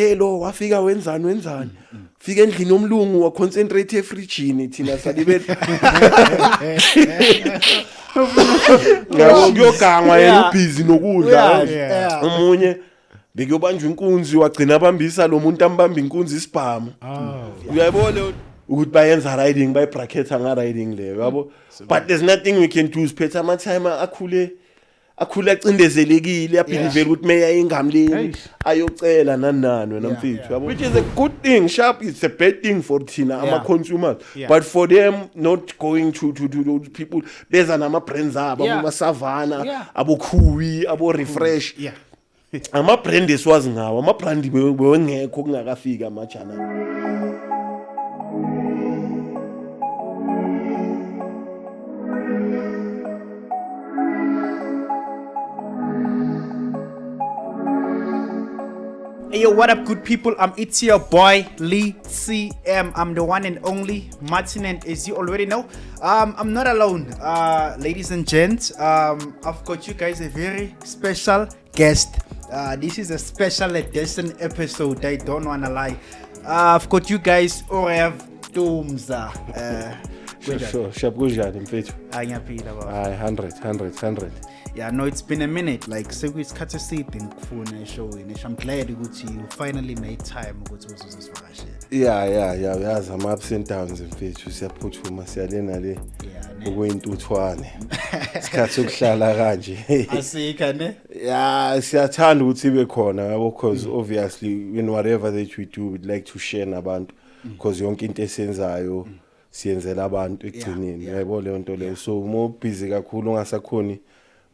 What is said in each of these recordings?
Hello wafika wenzani fika endlini yomlungu wa concentrate efridgini thina salibe ngiyogangwa yena ubhizi nokudla umunye bekuyobanjwa inkunzi wagcina abambisa lo muntu ambamba inkunzi isibhamu uyayibona ukuthi bayenza riding by bracket anga riding leyo yabo but there's nothing we can do siphetha ama time akhule acindezelekile aphindivela ukuthi meya ingamlini ayocela nanani wena mfethu yabo which is a good thing sharp it's a bad thing for thina ama consumers but for them not going to people beza nama brands abo ama savana abo khuwi abo refresh ama brand eswazi ngawo ama brand bewengekho kungakafika amajana. Hey, yo, what up, good people? It's your boy Lee CM. I'm the one and only Martin, and as you already know, I'm not alone, ladies and gents. I've got you guys a very special guest. This is a special edition episode. I don't wanna lie. I've got you guys Orev Tumza. Sure. Shabujani mfethu. Angiyaphila baba. Hayi 100. Yeah, no, it's been a minute. Like, sekuy'isikhathi eside ngikufuna eshowini. I'm glad ukuthi you finally made time ukuthi uzosivakashela. Yeah, uyazi ama ups and downs mfethu siyaphuthuma siyalena le okuyintuthwane. Isikhathi sokuhlala kanje. Asika ne? Yeah, siyathanda ukuthi ibe khona yabo because obviously in whatever that we do we'd like to share nabantu because yonke into esenzayo siyenzela abantu egcineni. Yabo leyo nto leyo. So mo busy kakhulu ungasakhoni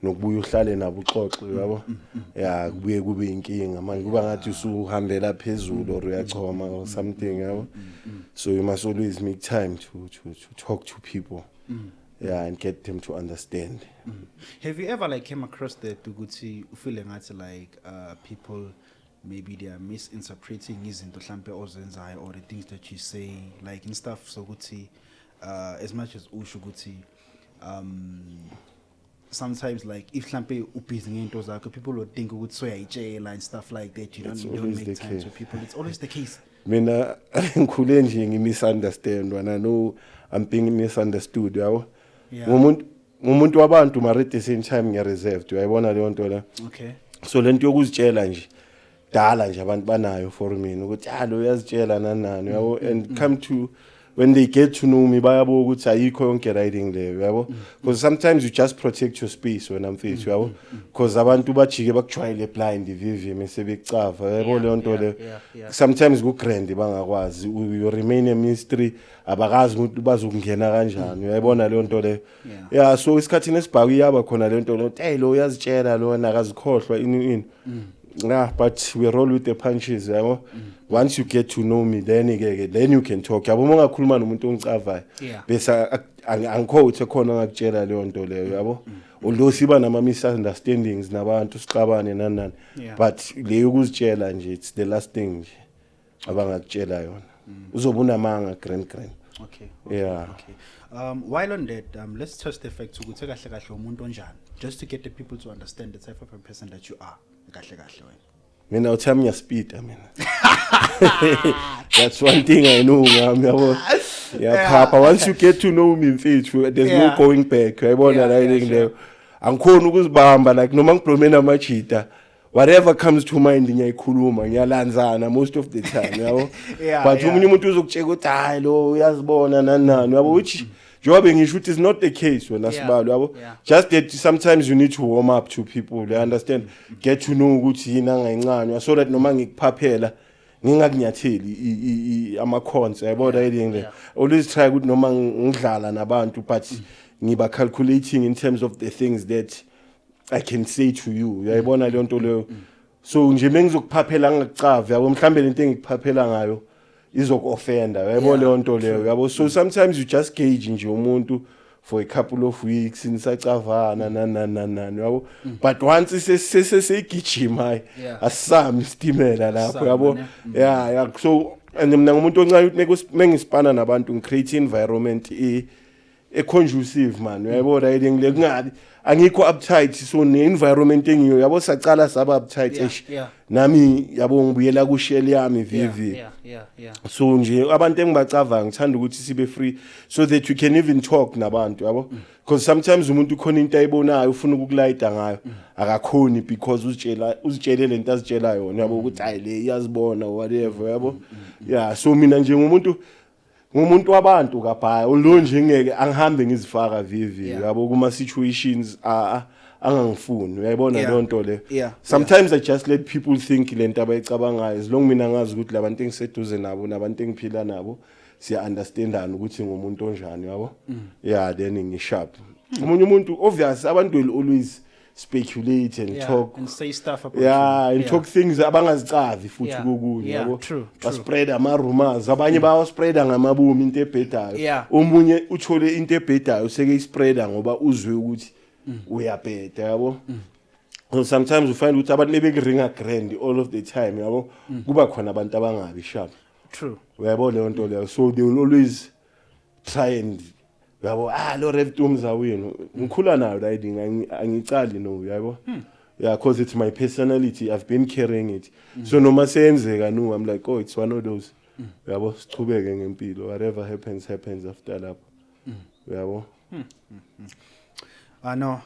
nokubuya uhlale nabo uxoxe yabo kubuye kube inkinga manje kuba ngathi usuhambela phezulu or uyachoma or something yabo so you must always make time to talk to people and get them to understand. Have you ever like came across that ukuthi ufeel ngathi like people maybe they are misinterpreting izinto mhlambe ozenzayo or the things that you say like in stuff so ukuthi as much as usho ukuthi sometimes like if mhlambe ubhizi ngento zakho people will think ukuthi soyayitshela and stuff like that you don't make time to people. It's always the case. Mina ngikhule nje ngimisunderstand wana no I'm being misunderstood yabo umuntu wabantu mara at the same time ngireserved uyayibona leyo nto la. Okay, so lento yokuzitshela nje dala nje abantu banayo for mina ukuthi lo uyazitshela nanani yabo and come to when they get to know me bayabo ukuthi ayikho yonke riding leyo yabo because sometimes you just protect your space when I'm face yabo because abantu bajike bakujwayele blind vivi mesebecava yabo leyo nto leyo sometimes ku grand bangakwazi you remain a mystery abakazi ukuthi bazokungena kanjani uyayibona leyo nto leyo so isikhathini esibhaku yaba khona leyo nto leyo lo uyazitshela lo nakazikhohlwa ini but we roll with the punches yabo once you get to know me then you can talk yabo mongakhuluma nomuntu ongicavayo bese angikho ukuthi khona ngakutshela leyo nto leyo yabo although siba nama misunderstandings nabantu sixabane nanani but leyo ukuzitshela nje it's the last thing nje abangakutshela yona uzobuna manga grand okay. While on that let's touch the fact ukuthi kahle kahle umuntu onjani just to get the people to understand the type of a person that you are kahle wena. Mina uthami speed mina. That's one thing I know ngami yabo. Papa once you get to know me mfethu there's no going back. Uyayibona riding leyo. Angikhona ukuzibamba like noma ngipromena amachita whatever comes to mind ngiyayikhuluma ngiyalanzana most of the time yabo. But umunye umuntu uzokutsheka ukuthi hayi lo uyazibona nanani yabo which job ngisho ukuthi is not the case when asibalo yabo just that sometimes you need to warm up to people they understand get to know ukuthi yini angayincanywa so that noma ngikuphaphela ngingakunyatheli ama cons yabona yini always try ukuthi noma ngidlala nabantu but ngiba calculating in terms of the things that I can say to you uyayibona le nto leyo so nje mengizokuphaphela ngikucava yabo mhlambe lento engikuphaphela ngayo izoku-offenda yabo leyo nto leyo yabo so sometimes you just gauge nje umuntu for a couple of weeks nisacavana nanani yabo but once sesegijima hayi asami istimela lapho yabo so and mina ngumuntu oncane ukuthi mengisipana nabantu ngicreate environment conducive man uyayabo riding le kungabi angikho uptight so ne environment engiyo yabo sacala saba uptight nami yabo ngibuyela ku shell yami VV so nje abantu engibacava ngithanda ukuthi sibe free so that you can even talk nabantu yabo because sometimes umuntu khona into ayibonayo ufuna ukukulayida ngayo akakhoni because uzitshele lento azitshela yona yabo ukuthi hayi le iyazibona whatever yabo so mina nje ngumuntu wabantu kabhaya lo nje ngeke angihambe ngizifaka VV yabo kuma situations angangifuni uyayibona le nto le sometimes I just let people think lento abayicabangayo as long mina ngazi ukuthi labantu engiseduze nabo nabantu engiphila nabo siya understandana ukuthi ngumuntu onjani yabo then ngisharp umunye umuntu obvious abantu will always speculate and talk and say stuff about and talk things abangazicavi futhi kokunye yabo ba spread ama rumors abanye bawa spread ngamabumi into ebhedayo omunye uthole into ebhedayo seke ispreada ngoba uzwe ukuthi uyabheda yabo so sometimes you find ukuthi abantu lebekuringa grand all of the time yabo kuba khona abantu abangabi sharp uyabo le nto leyo so they will always try and yabo lo Revtumza wenu ngikhula nayo riding angicali no yabo because it's my personality I've been carrying it so noma senzeka no I'm like it's one of those yabo sichubeke ngempilo whatever happens after lapho yabo no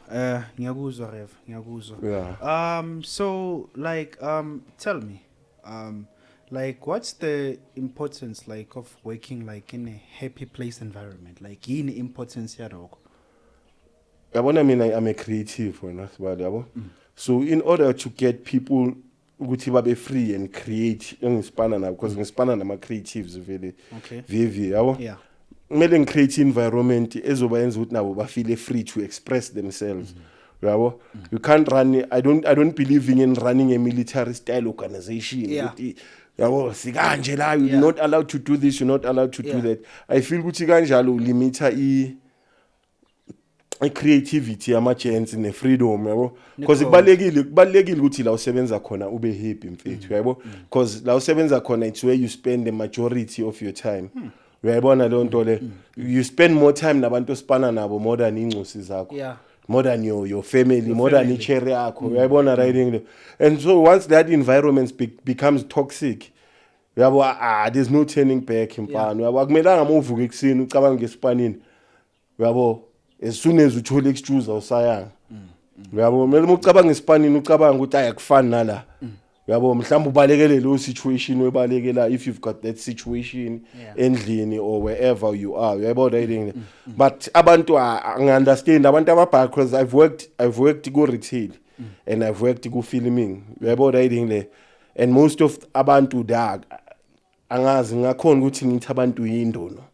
ngiyakuzwa Rev ngiyakuzwa so like tell me like what's the importance like of working like in a happy place environment like in importance yaloko yabona mina I'm a creative wena sibali yabo so in order to get people ukuthi babe free and create ngispana nabo because ngispana nama creatives vele VV yabo kumele ngicreate environment ezobayenza ukuthi nabo ba feel free to express themselves yabo you can't run I don't believe in running a military style organization yabo sikanje la you're not allowed to do this you're not allowed to do that I feel ukuthi kanjalo limita I creativity ama chance ne freedom yabo because kubalekile ukuthi la usebenza khona ube happy mfethu yabo because la usebenza khona it's where you spend the majority of your time uyayibona le nto le you spend more time nabantu osipana nabo more than incosi zakho more than your family more than ichere yakho uyayibona riding and so once that environment becomes toxic yabo there's no turning back impano yabo akumelanga uvuke ekseni ucabanga ngespanini yabo as soon as uthole excuse awusayanga yabo kumele ucabanga ngespanini ucabanga ukuthi ayakufani nala yabo mhlawumbe ubalekele lo situation webalekela if you've got that situation endlini or wherever you are yabo riding but abantu understand abantu ababhaka because I've worked ku retail and I've worked ku filming yabo riding le and most of abantu da angazi ngakhona ukuthi ngithi abantu yindono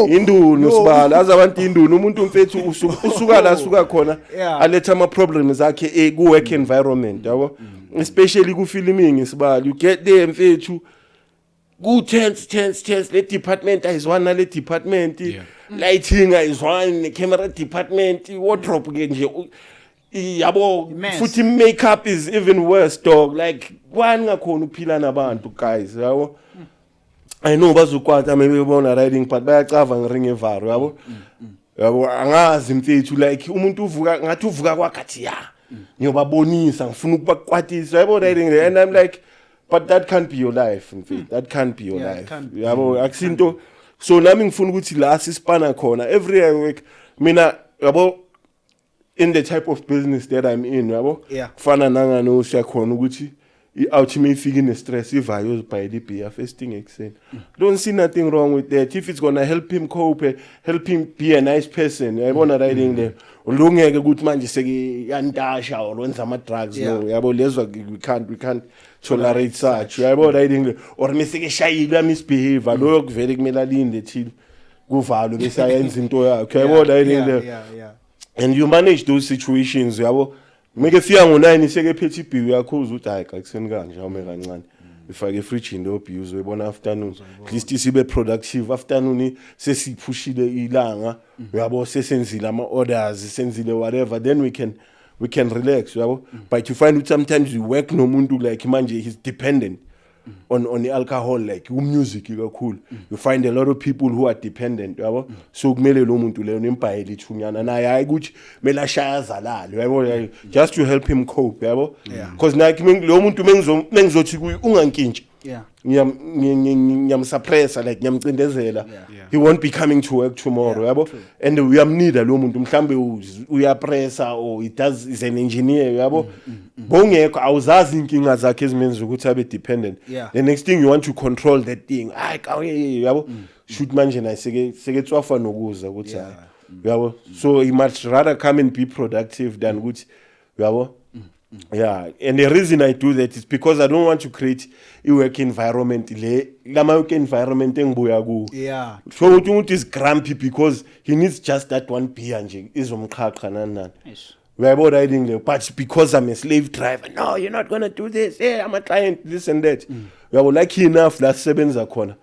induno sibala azabantu induno umuntu mfethu usuka la suka khona aletha ama problems akhe ku work environment yabo especially ku filming sibala you get there mfethu ku tense le department ayizwana le department lighting ayizwana camera department wardrobe ke nje yabo futhi makeup is even worse dog like kwani ngakhona uphila nabantu guys yabo I know bazokwata maybe bona riding but bayacava ngiringe evaro yabo angazi mfethu like umuntu uvuka ngathi uvuka kwakhathi ngiyobabonisa ngifuna ukubakwatisa yabo riding and I'm like but that can't be your life mfethu that can't be your life yabo akusinto so nami ngifuna ukuthi la sisipana khona every week mina yabo in the type of business that I'm in yabo kufana nangano siyakhona ukuthi i-ultimate ifike ne-stress ivayo by the beer first thing ekseni don't see nothing wrong with that if it's gonna help him cope help him be a nice person yabona riding there ulungeke ukuthi manje seke yantasha or wenza ama drugs no yabo lezwa we can't tolerate such yabo riding there or meseke shayile misbehavior lo kuvele kumele alinde thini kuvalo bese ayenza into yakhe yabo riding there and you manage those situations yabo Meke fika ngo9 iseke phethe ibhiwu yakho uzuthi hayi kakuseni kanje awume kancane ifake fridge into obuse uyibona afternoon at least sibe productive afternoon sesiphushile ilanga uyabo sesenzile ama orders senzile whatever then we can relax yabo but you find that sometimes you work nomuntu like manje he's dependent on alcohol like music kakhulu. You find a lot of people who are dependent, yabo. So kumele lo muntu leyo nimbhayile ithunyana naye hayi ukuthi mela shaya zalalo, yabo, just to help him cope, yabo. Because like lo muntu mengizothi kuyi ungankintshi. Yeah. Ngiyamsuppressa like ngiyamcindezela. He won't be coming to work tomorrow, yabo. And uyamnida lo muntu mhlambe uyapressa or is an engineer, yabo. Bongekho awuzazi inkinga zakhe ezimenza ukuthi abe dependent. The next thing you want to control that thing. Hayi yabo. Shoot manje na seke tswafa nokuza ukuthi hayi. Yabo. So he much rather come and be productive than ukuthi yabo. Yeah, and the reason I do that is because I don't want to create a work environment. Lama work environment engibuya ku. Yeah. So umuntu is grumpy because he needs just that one beer nje izomqhaqha nani. Yes. Uyabo riding there, but because I'm a slave driver, no, you're not gonna do this. Hey, I'm a client, this and that. Uyabo lucky enough la sebenza khona.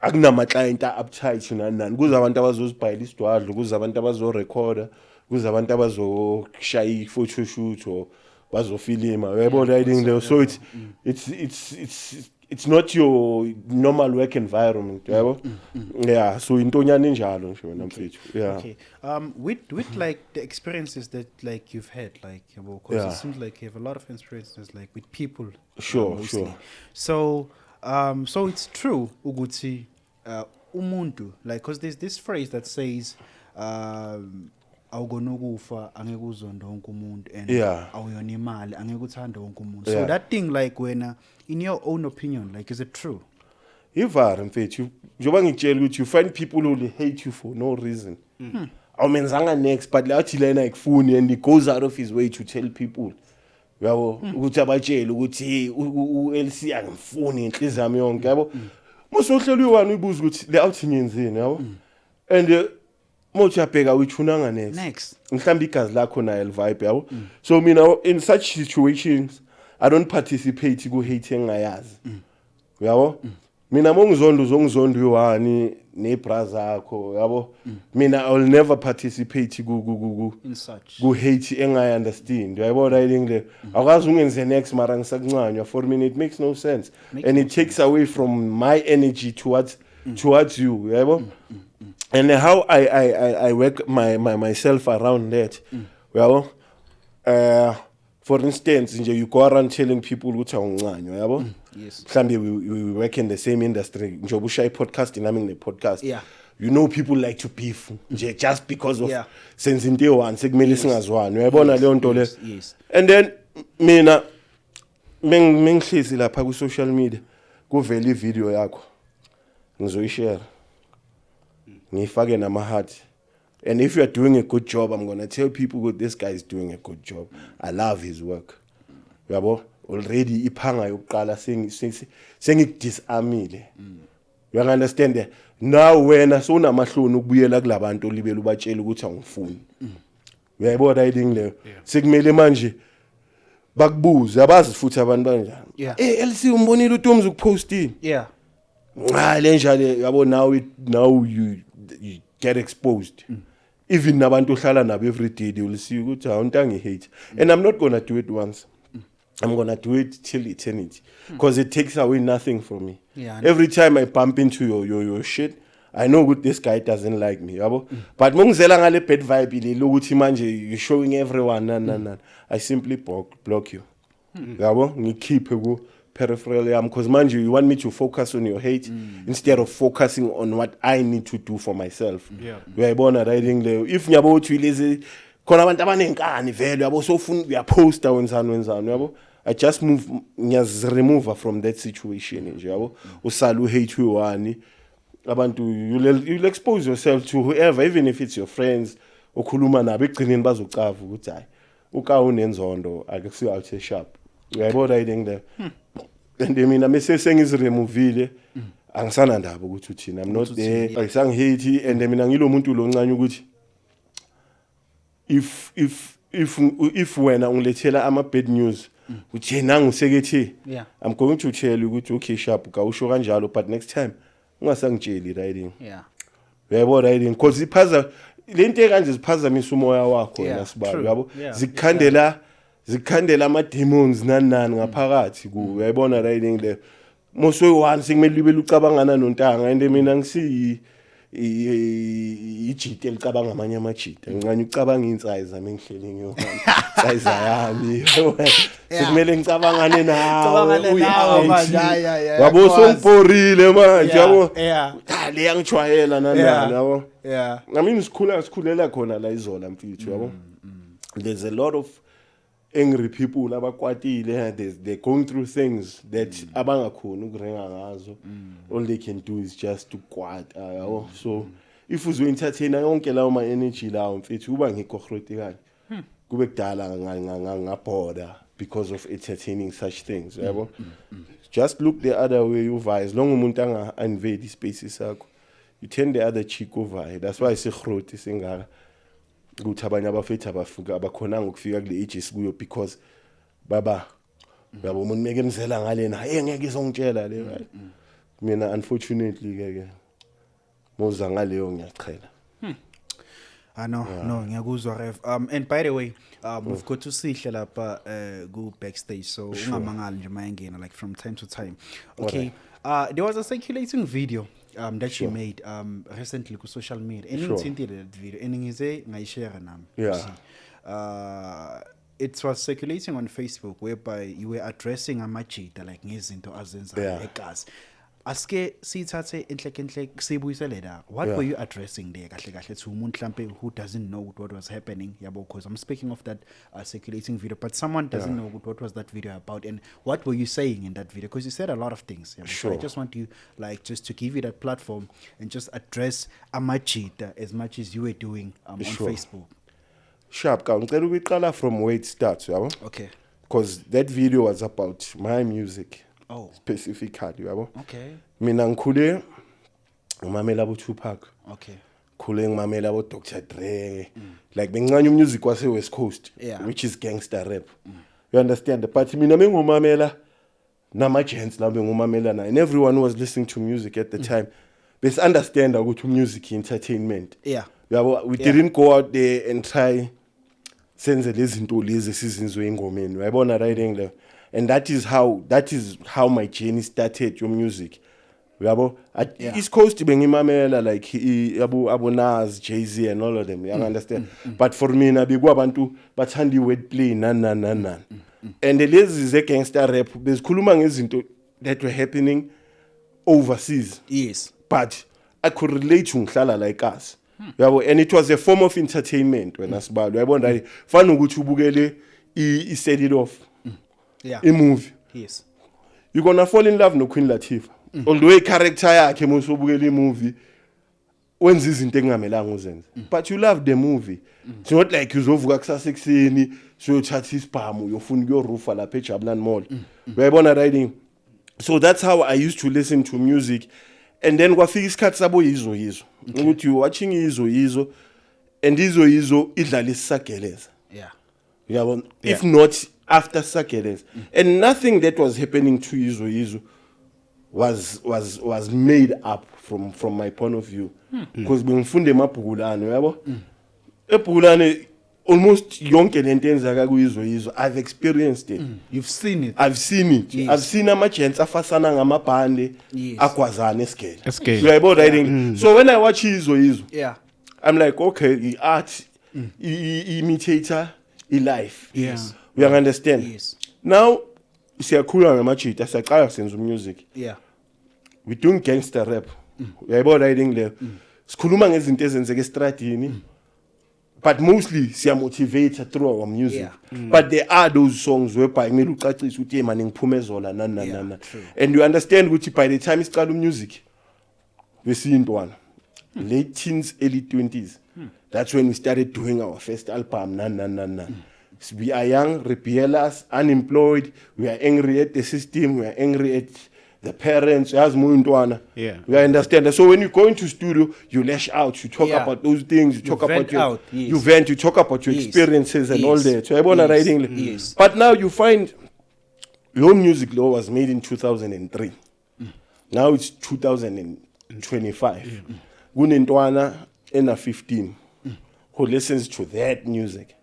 Akunama client uptight nani. Kuzabantu abazozibhayila isidwadlo, kuzabantu abazorecorda, kuzabantu abazoshaya photo shoot or bazofilima. Uyabo riding there, so it's not your normal work environment, yabo. Yeah, so intonyana enjalo nje wena mfethu. Yeah. Okay. With like the experiences that like you've had, like because it seems like you have a lot of experiences like with people. Sure. So it's true ukuthi umuntu, like, because there's this phrase that says awugonokufa angeke uzonda wonke umuntu and awuyona imali angeke uthanda wonke umuntu. So that thing, like, when in your own opinion, like, is it true? Ivara mfethu njoba ngitshela ukuthi you find people who hate you for no reason. Awumenzanga next but lathi lena ikufuni and he goes out of his way to tell people. Yabo ukuthi abatshela ukuthi uLC angifuni inhliziyo yami yonke, yabo. Musohleli wani uyibuza ukuthi le out ngenzeni, yabo. And mothi yabheka uyichunanga next. Mhlambi igazi lakho na vibe, yabo. So mina in such situations I don't participate ku hate engayazi. Yabo? Mina mongizondo zongizondo yiwani nebra zakho, yabo. Mina I will never participate in such ku hate engayi understand. Yabo riding there. Akwazi ungenze next mara ngisakuncanywa for me it makes no sense. And it takes away from my energy towards you, yabo. And how I work myself around that. Yabo. For instance, you go around telling people ukuthi awuncanywa, yabo. Yes. Mhlambe we work in the same industry. Njoba ushaya podcast nami ngine podcast. Yeah. You know people like to beef just because of sense into one sekumele singazwani. Uyayibona leyo nto le. Yes. And then mina mengihlezi lapha ku social media kuvela ivideo yakho. Ngizoyishare. Ngifake nama heart. And if you are doing a good job, I'm going to tell people that this guy is doing a good job. I love his work. Yabo, already ipanga yokuqala sengidisarmile. You understand that? Now wena so unamahloni ukubuyela kulabantu olibela ubatshela ukuthi awungifuni. Uyayibona riding leyo. Sekumele manje bakubuze abazi futhi abantu banjani. LC umbonile uToms ukupostini. Yeah. Le njalo yabo now you get exposed. Even nabantu ohlala nabo every day they will see ukuthi awuntangi hate. And I'm not going to do it once. I'm going to do it till eternity because it takes away nothing from me. Yeah, every time I bump into your shit, I know good this guy doesn't like me, yabo. But mongizela ngale bad vibe le lokuthi manje you showing everyone I simply block you. Yabo, ngikhiphe ku peripheral yam because manje you want me to focus on your hate instead of focusing on what I need to do for myself. Uyayibona riding leyo. If nyabo uthi lezi khona abantu abanenkani vele yabo so ufuna uyaposta wenzani yabo. I just remove from that situation nje yabo. Usala uhate wani abantu you'll expose yourself to whoever, even if it's your friends okhuluma nabo egcineni bazocava ukuthi hayi uka unenzondo akusiyo out sharp. Uyayibona riding there. And mina mase sengiziremuvile angisana ndaba ukuthi uthina I'm not there ayisangihate and mina ngilo muntu loncane ukuthi if wena ungilethela ama bad news uthi nangu sekethi I'm going to tell you ukuthi okay sharp ka usho kanjalo but next time ungasangitsheli riding. Uyayibona riding because iphaza lento ekanje ziphazamisa umoya wakho wena sibalo yabo zikhandela ama-demons nani ngaphakathi kuwe uyayibona writing le mosoyi-one sekumele libe lucabangana nontanga and mina ijita elicabanga amanye amajita ngicanye ucabanga iy'nsayi zami engihleli ngiyohamba sayiza yami sekumele ngicabangane nawe wabo songibhorile manje yabo le yangijwayela nanani yabo nami sikhulela khona la izola mfethu yabo there's a lot of angry people abakwatile they're going through things that abangakhona ukurenga ngazo all they can do is just to kwata yabo so if uzo entertain yonke lawo ma energy lawo mfethu kuba ngikhohrotikani kube kudala ngabhoda because of entertaining such things yabo just look the other way uva as long umuntu anga invade spaces sakho you turn the other cheek over that's why sigroti singaka ukuthi abanye abafethu abakhonanga ukufika kule age sikuyo because baba yabo umuntu meke emzela ngalena ngeke izongitshela le right mina unfortunately ke moza ngaleyo ngiyachela no ngiyakuzwa Rev and by the way we've got to sihle lapha go backstage so ungamangali nje mayengena like from time to time okay there was a circulating video that you made recently ku social media eningithintile that video eningize ngayishare nami it was circulating on Facebook whereby you were addressing amajita like ngezinto azenza egazi aske sithathe enhle sibuyisele la what were you addressing there kahle to umuntu mhlambe who doesn't know what was happening yabo because I'm speaking of that circulating video but someone doesn't know what was that video about and what were you saying in that video because you said a lot of things so I just want you like just to give you that platform and just address amajita as much as you were doing on Facebook sharp ka ngicela ukuqala from where it starts yabo okay because that video was about my music specifically yabo okay mina ngikhule ngimamela abo Tupac okay khule ngimamela abo Dr Dre like bengincane music wase West Coast which is gangster rap you understand but mina bengumamela nama gents la bengumamela na and everyone was listening to music at the time bes understand ukuthi music entertainment yabo we didn't go out there and try senze lezinto lezi sizinzwe ingomeni uyayibona writing le and that is how my journey started your music yabo at East Coast bengimamela like abo Nas Jay-Z and all of them you understand but for me na bekwabantu bathanda wordplay nani and lezi ze gangster rap bezikhuluma ngezinto that were happening overseas but I could relate to ngihlala like us yabo and it was a form of entertainment when asibalo uyabona fana ukuthi ubukele I set it off a movie you're gonna fall in love no Queen Latifah although a character yakhe musobukela I movie wenza izinto engamelanga uzenze but you love the movie it's not like uzovuka kusasa ekseni suyothatha isibhamu uyofuna kuyorufa lapha eJabulani Mall uyayibona writing so that's how I used to listen to music and then kwafika isikhathi sabo yizo ukuthi you watching yizo and yizo idlala isageleza yabo if not after Sakeles and nothing that was happening to Yizo was made up from my point of view because bengifunde emabhukulane yabo ebhukulane almost yonke lento enzaka kuyizo I've experienced it you've seen it I've seen it I've seen ama-gents afasana ngamabhande agwazana esgele uyayibona writing so when I watch yizo I'm like okay art imitator life you understand now siyakhula ngamajita siyaqala senza music we doing gangster rap uyayibona writing le sikhuluma ngezinto ezenzeka estradini but mostly siya motivate through our music but there are those songs whereby kumele ucacise ukuthi man ngiphumezola nani and you understand ukuthi by the time siqala music besiyintwana late teens early 20s that's when we started doing our first album nani we are young, rebellious, unemployed. We are angry at the system. We are angry at the parents. You understand? So when you go into studio, you lash out. You talk about those things. You talk about you vent. You talk about your experiences and all that. So I'm writing. But now you find your music law was made in 2003. Now it's 2025. Gunintwana ena 15 who listens to that music.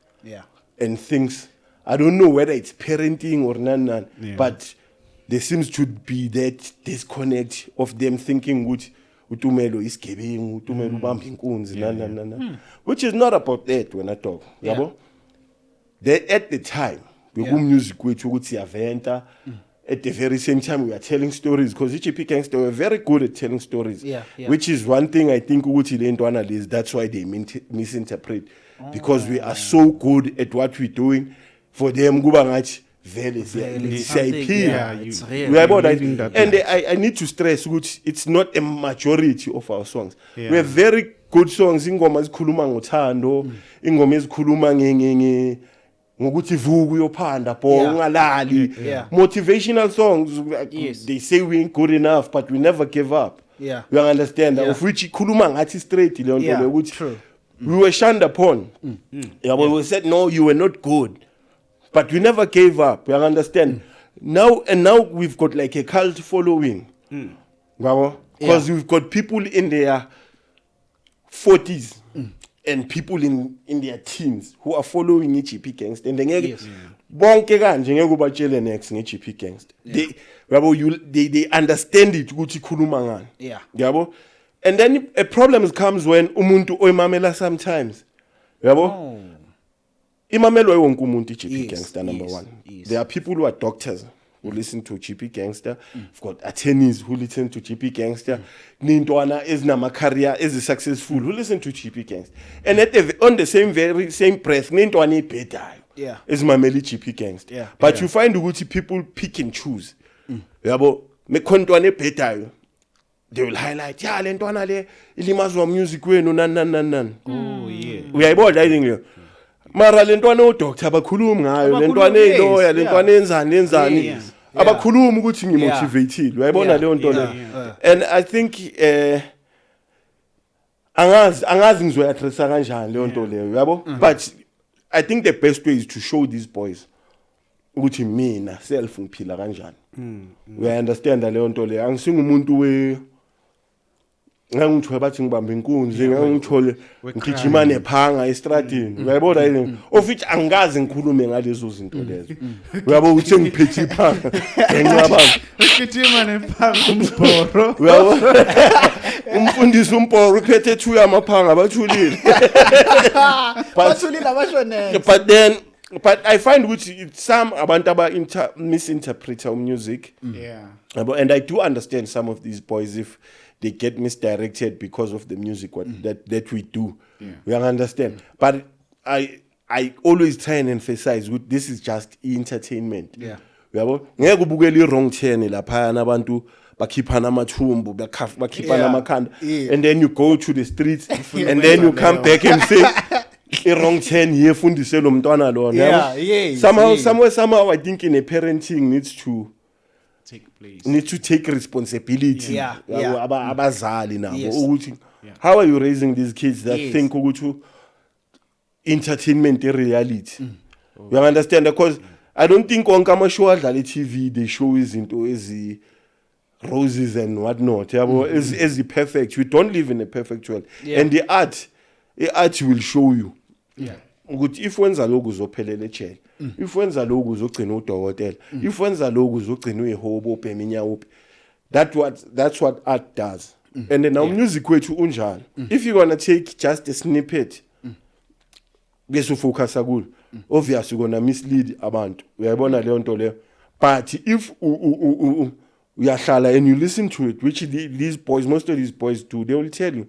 And thinks I don't know whether it's parenting or none, but there seems to be that disconnect of them thinking utumelo is giving, utumelo bumping kunzi, which is not about that when I talk. That at the time, we go music which we would see Aventa. At the very same time, we are telling stories because EGP Gangster were very good at telling stories. Which is one thing I think that's why they misinterpret. Because we are so good at what we're doing. For them, it's real. And I need to stress, which it's not a majority of our songs. We have very good songs. Ingoma zikhuluma ngothando, ingoma ezikhuluma ngokuthi vuku uyophanda ungalali. Motivational songs, they say we ain't good enough, but we never give up. You understand? Of which ikhuluma ngathi straight leyo nto ukuthi we were shunned upon. We said no, you were not good. But we never gave up. You understand? Now we've got like a cult following. Because we've got people in their 40s and people in their teens who are following EGP Gangster. And then bonke kanje ngeke ubatshele next ngeGP Gangster. They understand it ukuthi khuluma ngani. And then a problem comes when umuntu oyimamela sometimes. Imamelo wonke umuntu EGP Gangster number one. There are people who are doctors who listen to GP Gangster. We've got attorneys who listen to GP Gangster. Nintwana ezinama career successful who listen to GP Gangster. And on the same breath, nintwana ibhedayo. Ezimameli GP Gangster. But you find ukuthi people pick and choose. Mekontwana ebhedayo. They will highlight, lentwana le ilimazwa music wenu nan. Oh yeah. Uyayibona yini? Mara lentwana udoctor abakhulumi ngayo, lentwana elawyer, lentwana enzani. Abakhulumi ukuthi ngimotivated. Uyayibona leyo nto le. And I think angazi ngizoyaddressa kanjani leyo nto leyo, yabo? But I think the best way is to show these boys ukuthi mina self ngiphila kanjani. We understand leyo nto leyo. Angisingumuntu ngangithwe bathi ngibambe inkunzi ngangithole ngigijima nephanga estradini uyayibona yini of which angazi ngikhulume ngalezo zinto lezo uyabo ukuthi ngiphethe iphanga ngiyabamba ugijima nephanga umbhoro umfundisi umbhoro uphethe 2 yamaphanga bathulile bathulile abashonela but I find which some abantu misinterpret music and I do understand some of these boys if they get misdirected because of the music that we do. We understand. But I always try and emphasize this is just entertainment. Ngeke ubukele i-wrong turn lapha abantu bakhiphana amathumbu bakhiphana amakhanda and then you go to the streets and then you come back and say i-wrong turn yefundise lo mntwana lona. Somehow I think in a parenting needs to take responsibility. Abazali nabo. How are you raising these kids that think ukuthi entertainment is reality? You understand? Because I don't think on show adlala TV they show izinto ezi roses and whatnot. Is perfect. We don't live in a perfect world. And the art will show you. Ukuthi if wenza lokho uzophelela ejele, if wenza lokho uzogcina udokotela, if wenza lokho uzogcina uyihobo obheminya uphi. That's what art does. And then now music wethu unjalo. If you're going to take just a snippet bese focus kulo, obviously you're going to mislead abantu. Uyayibona leyo nto leyo. But if uyahlala and you listen to it, which these boys, most of these boys do, they will tell you.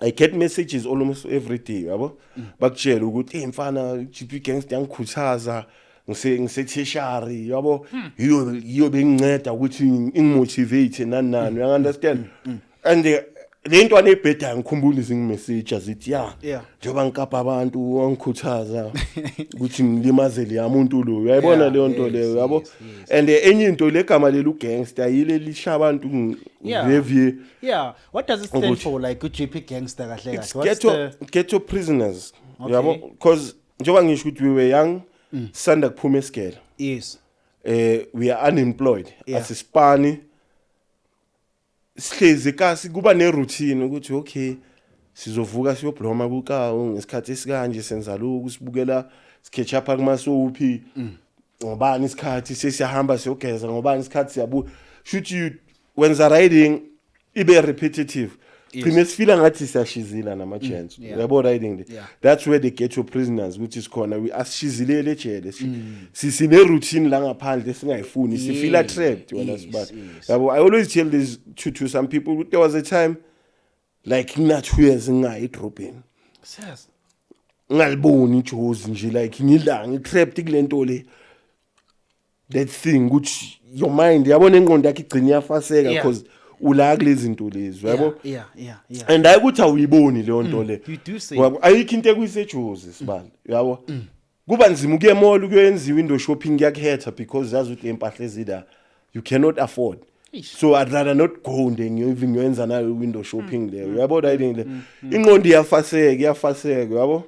I get messages almost every day, yabo. Bakutshela ukuthi mfana GP Gangster yangikhuthaza ngiseteshari, yabo. Yiyo benginceda ukuthi ngimotivate nani, you understand? And le nto anebheda ngikhumbula izingimessage azithi njengoba ngikapa abantu wangikhuthaza ukuthi ngilimazele yamuntu lo. Uyayibona leyo nto leyo, yabo. And enye into legama lelu gangster yile lisha abantu review. What does it stand for, like GP Gangster kahle kahle? It's ghetto prisoners. Yabo, because njengoba ngisho ukuthi we were young, sanda kuphuma esikele. Yes. We are unemployed. Asisipani. Sihlezi kasi kuba ne routine ukuthi okay sizovuka siyobloma kukawo ngesikhathi esikanje senza lokhu sibukela sketch up akumasophi ngobani isikhathi sesiyahamba siyogeza ngobani isikhathi siyabuya should you wenza riding ibe repetitive Prime sifila ngathi siyashizila nama-chance yabo riding that's where they get your prisoners which is khona we asishizilele ejele sine-routine la ngaphandle singayifuni sifila trapped wena sibani yabo I always tell this to some people there was a time like ngina-2 years ngingayi edrobheni ngaliboni ijozi nje like ngidla ngitrapped kule nto le that thing ukuthi your mind yabona ingqondo yakhe igcina iyafaseka because ula kulezi zinto lezi yabo and ayikuthi awuyiboni leyo nto le ayikho into ekuyisejozi sibali yabo kuba nzima ukuye mall ukuyenza window shopping yakhetha because yazi ukuthi impahla ezida you cannot afford so I'd rather not go then you even yenza nayo window shopping there yabo riding le ingqondo iyafaseka yabo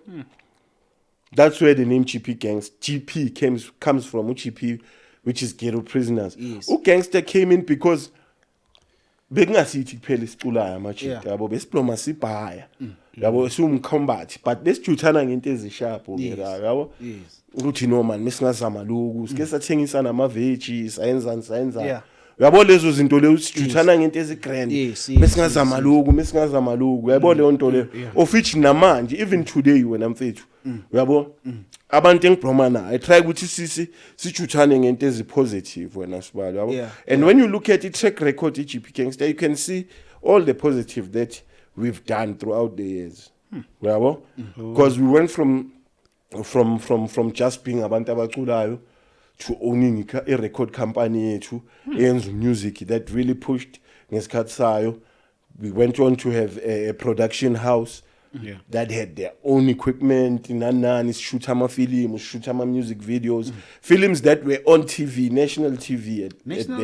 that's where the name GP comes from GP which is ghetto prisoners gangster came in because bekungasithi kuphela isiculayo amajita yabo besiploma sibhaya yabo siwumcombat but besijuthana ngento ezisharp ke yabo ukuthi no man mesingazama lokhu sike sathengisa nama-veggie sayenza yabo lezo zinto leyo sijuthana ngento ezigrand mesingazama lokhu yabo leyo nto leyo of which namanje even today wena mfethu yabo abantu engibloma na I try ukuthi sijuthane ngento ezipositive wena sibalo yabo and when you look at the track record GP Gangster you can see all the positive that we've done throughout the years yabo because we went from just being abantu abaculayo to owning a record company yethu eyenza music that really pushed ngesikhathi sayo we went on to have a production house that had their own equipment nani shoot ama-film shoot ama-music videos films that were on TV national TV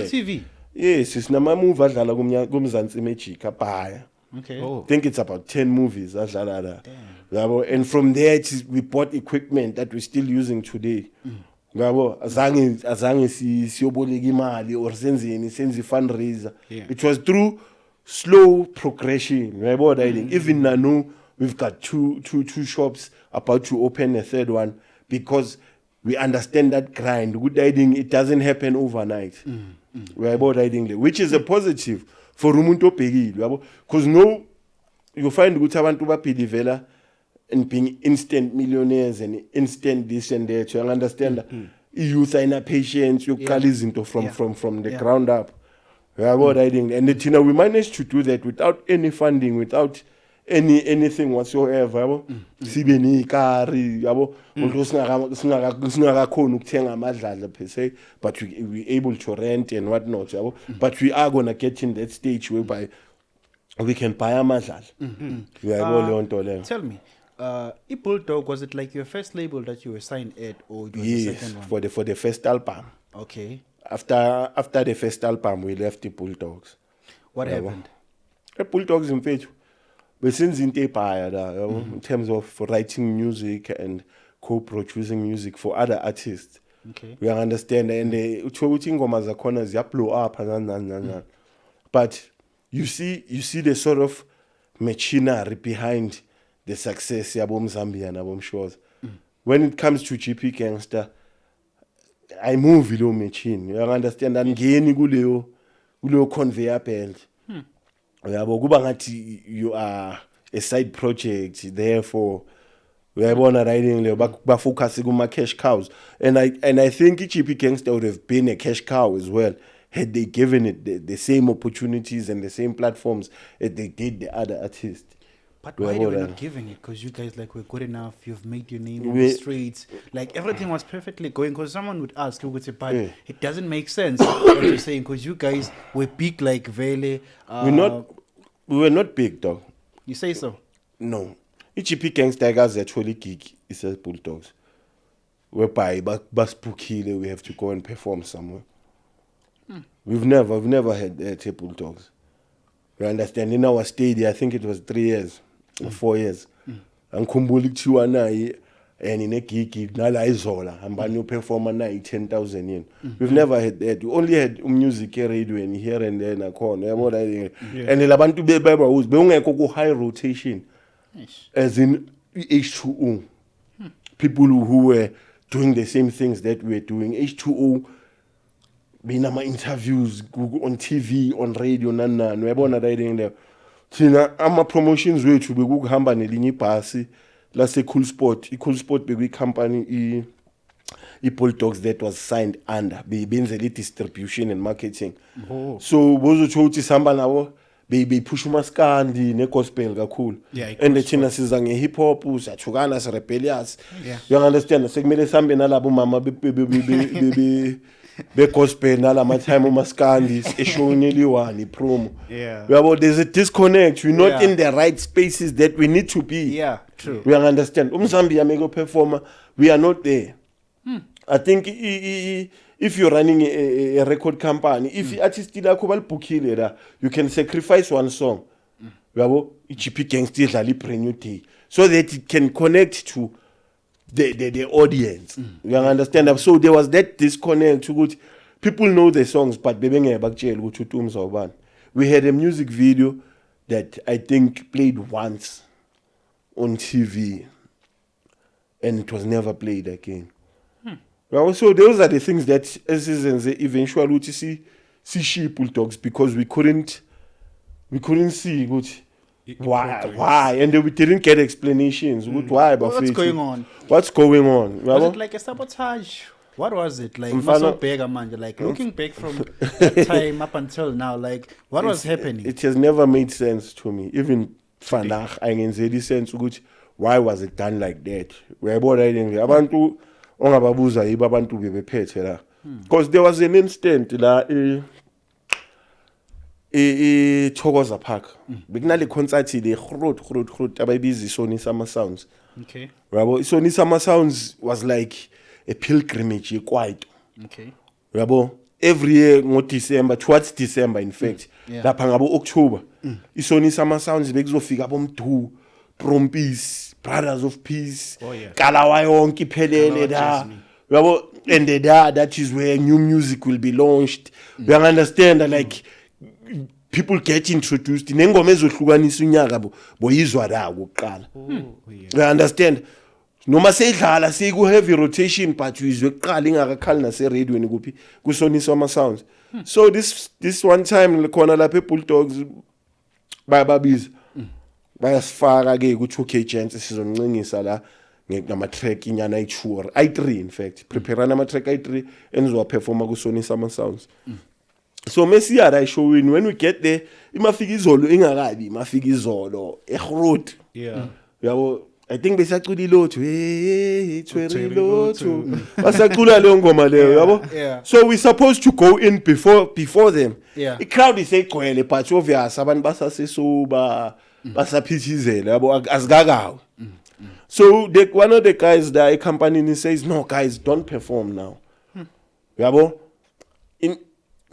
TV yes sinama-movie adlala kumzansi magic abhaya I think it's about 10 movies adlala la yabo and from there we bought equipment that we're still using today ngabo azange siyoboleka imali or senze fundraiser it was through slow progression yabo riding even now we've got two shops about to open a third one because we understand that grind good riding it doesn't happen overnight yabo riding which is a positive for umuntu obhekile yabo because no you find ukuthi abantu babelivela in being instant millionaires and instant this and that. You understand? Youth are in a patience. You call izinto from the ground up. And we managed to do that without any funding, without anything whatsoever. Sibeni ikari, yabo. Singakakhona ukuthenga amadlala per se, but we able to rent and whatnot. Yabo. But we are gonna get in that stage whereby we can buy amadlala. Tell me. Bulldog, was it like your first label that you were signed at, or it was the second one? for the first album. Okay. After the first album, we left the Bulldogs. What happened? The Bulldogs in fact, we since in in terms of writing music and co-producing music for other artists. Okay. We understand and the blow up but you see the sort of machinery behind the success yabo Zambia and Abom Shores. When it comes to GP Gangster, I move below machine. You understand? And ngeni kuleyo conveyor belt. You are a side project, therefore uyabona riding le ba focus kuma cash cows. And I think GP Gangster would have been a cash cow as well had they given it the same opportunities and the same platforms as they did the other artists. But why they were not giving it? Because you guys were good enough. You've made your name in the streets. Like everything was perfectly going. Because someone would ask, but it doesn't make sense what you're saying. Because you guys were big like Vele. We were not big, dog. You say so? No. GP Gangster guys actually gig is a Bulldogs. Whereby Baspukile we have to go and perform somewhere. We've never had Bulldogs. You understand? In our stadium, I think it was 3 years. 4 years. And Kumbuli Chiwana and in a gig, Nala Izola, and Banyu performer 10,000 yen. We've never had that. We only had music radio and here and there in a corner. And the Labantu Beba was being a high rotation, as in H2O. people who were doing the same things that we were doing. H2O, being ama interviews on TV, on radio, nana, uyabona riding there. Thina ama promotions wethu bekuhamba nelinye ibhasi lase Cool Sport. I-Cool Sport bekuyi-company i-Bulldogs that was signed under. Benzela i-distribution and marketing. So bozotsho ukuthi sihamba nabo beyiphusha umaskandi ne-gospel kakhulu. Yeah, And thina siza nge-hip hop, siyathukana, si-rebellious. Yeah. You understand? Sekumele sihambe nalabo mama be-gospel nalama time umaskandi eshowini eliyi-1 promo. Yeah. Uyabo, there's a disconnect. We're not Yeah. in the right spaces that we need to be. Yeah, true. We understand. Zambia make a performer. We are not there. I think if you're running a record company, if the artist lakho balibukile la, you can sacrifice one song. Uyabo, iGP Gangster idlala brand new day so that it can connect to the audience. You understand? So there was that disconnect ukuthi people know the songs but bebengeke bakutshela ukuthi uTumza ubani. We had a music video that I think played once on TV and it was never played again. Well, so those are the things that eventually to see Bulldogs because we couldn't see why and we didn't get explanations why. But What's going on? What's going on? Was it like a sabotage? What was it like? Like looking back from that time up until now, like what was happening? It has never made sense to me. Even Fanach, I can say this sense why was it done like that? We're about abantu ongababuza yibo abantu bebephethe la. Because there was an instant la Thokoza Park. Bekunale concert le groot abayibiza Sony Summer Sounds. Okay. Yabo, Sony Summer Sounds was like a pilgrimage quite. Okay. Yabo, every year December, towards December in fact. Yeah. Lapha ngabo October. Sony Summer Sounds bekuzofika bomdu, Prompis, Brothers of Peace, Oh, yeah. Kalawa yonke iphelele da. Yabo, and that is where new music will be launched. You understand like people get introduced nengoma ezohlukanisa unyaka boyizwa la kuqala. You understand? Noma seyidlala siku heavy rotation but uyizwe kuqala ingakakhali nase radio ni kuphi ku Sony Summer Sounds. So this one time khona lapha eBulldogs bayababiza bayasifaka ke ku 2K Gents sizoncinisa la ngama track inyana i2 i3 in fact prepare ama track i3 enizwa performa ku Sony Summer Sounds. So mesiyara showing when we get there imafika izolo ingakabi imafika izolo eGroot. Yeah. Yabo, I think besacula ilotho ithweri ilotho basacula leyo ngoma leyo yabo. Yeah. So we supposed to go in before them. Yeah. The crowd is egcwele but obvious abantu basasesuba basaphithizela yabo azigakawe. So one of the guys there accompanying says no guys don't perform now. Yabo,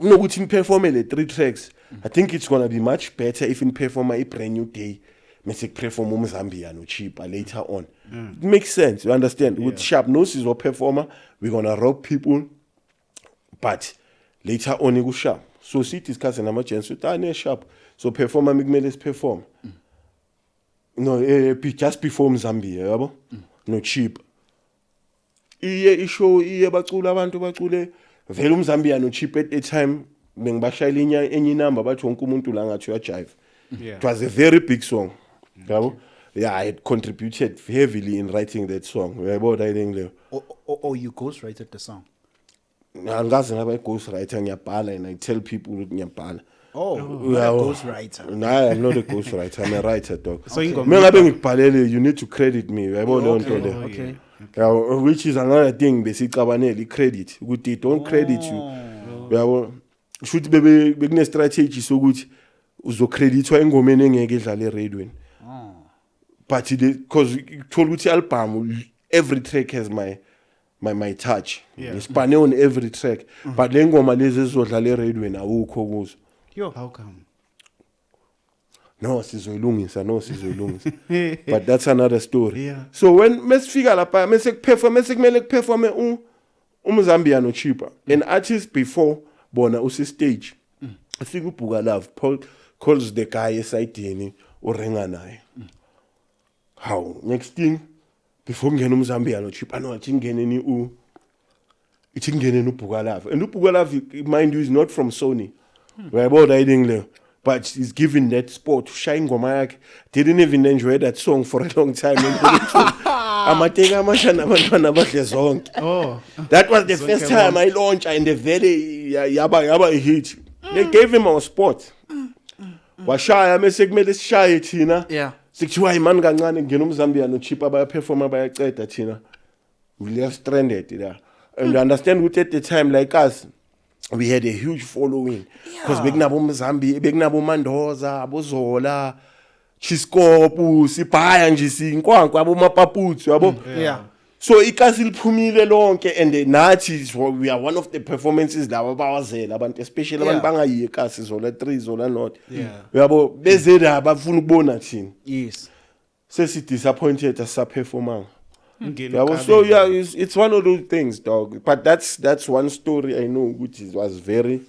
nokuthi perform le 3 tracks. I think it's going to be much better if in perform a brand new day. Mese perform Zambia no cheaper later on. It makes sense, you understand? With Sharp Noses or performer, we're gonna rock people, but later on you go Sharp. So see discussing how much and Sharp. So performer make me let's perform. No, just perform Zambia, yabo? No cheap. Iye show iye bacula abantu bacule vele umZambia no cheap at a time bengibashayela enye number bathi wonke umuntu la ngathi uyajive. It was a very big song. Yabo? Yeah, I had contributed heavily in writing that song. Yabo writing there. Or you ghostwrite the song. Angazi ngaba ghostwriter ngiyabhala and I tell people ukuthi ngiyabhala. Oh, you're a ghostwriter. No, I'm not a ghostwriter. I'm a writer, dog. So you got Mengabe ngikubhalele, you need to credit me. Yabo leyo nto le. Okay. Yeah, which is another thing besicabanele credit. Ukuthi don't credit you. Yabo. Should be bekune strategy sokuthi uzocreditwa engomeni engeke idlale eradweni. But because told ukuthi album every track has my touch. Ngispane on every track. But le ngoma lezi ezodlala eradweni awukho kuzo. Yo, how come? No sizoyilungisa. But that's another story. Yeah. So when mesifika lapha mesekumele kuperforme umZambia no cheaper. An artist before bona usi stage. Afika uBhuka Love Paul calls the guy esidini urenga naye. How next thing before ngene uMzambia no Chip ano athi ngene ni ithi ngene no Bukalava, and Bukalava, mind you, is not from Sony. Uyayibona riding le, but he's given that sport to shine ngoma yakhe. Didn't even enjoy that song for a long time. Amateka amashana abantwana badle zonke. Oh, That was the first time I launched, and the very yaba hit. They gave him our spot. Washaya mase kumele sishaye thina. yeah. Sikuthiwa imani kancane ngena uMzambia no Chip abayaperforma bayaceda thina. We left stranded there. And you understand what at the time like us, we had a huge following. Because bekunabo Mzambia, bekunabo Mandoza, abozola, Chiskopu, sibhaya nje sinkwankwa abomapaputsu yabo. Yeah. So ikasi liphumile lonke, and nathi we are one of the performances laba bawazela abantu, especially abantu bangayiye ikasi zola 3 zola not. Yeah. Uyabo beze la bafuna ukubona thina. Yes. Sesi disappointed asaperformanga. Ngelo So yeah, it's one of those things, dog. But that's one story I know which was very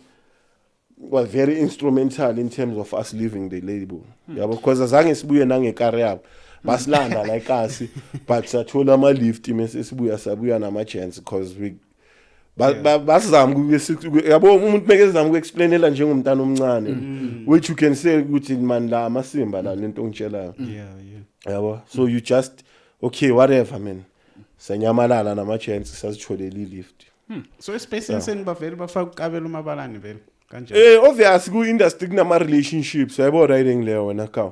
instrumental in terms of us leaving the label. Yeah, because azange sibuye nangecareer yabo. Basilanda like us, but sathola ama lift mase sabuya nama chance because we basizama yabo umuntu mekezama ukuexplainela njengomntana omncane, which you can say ukuthi man la amasimba la lento ngitshelayo. Yabo, so you just okay, whatever, man. Sanyamalala nama chance sasitholele lift. So especially sen bavele bafaka ukabela umabalani vele kanjani. Obviously ku industry kunama relationships, yabo riding le wena ka.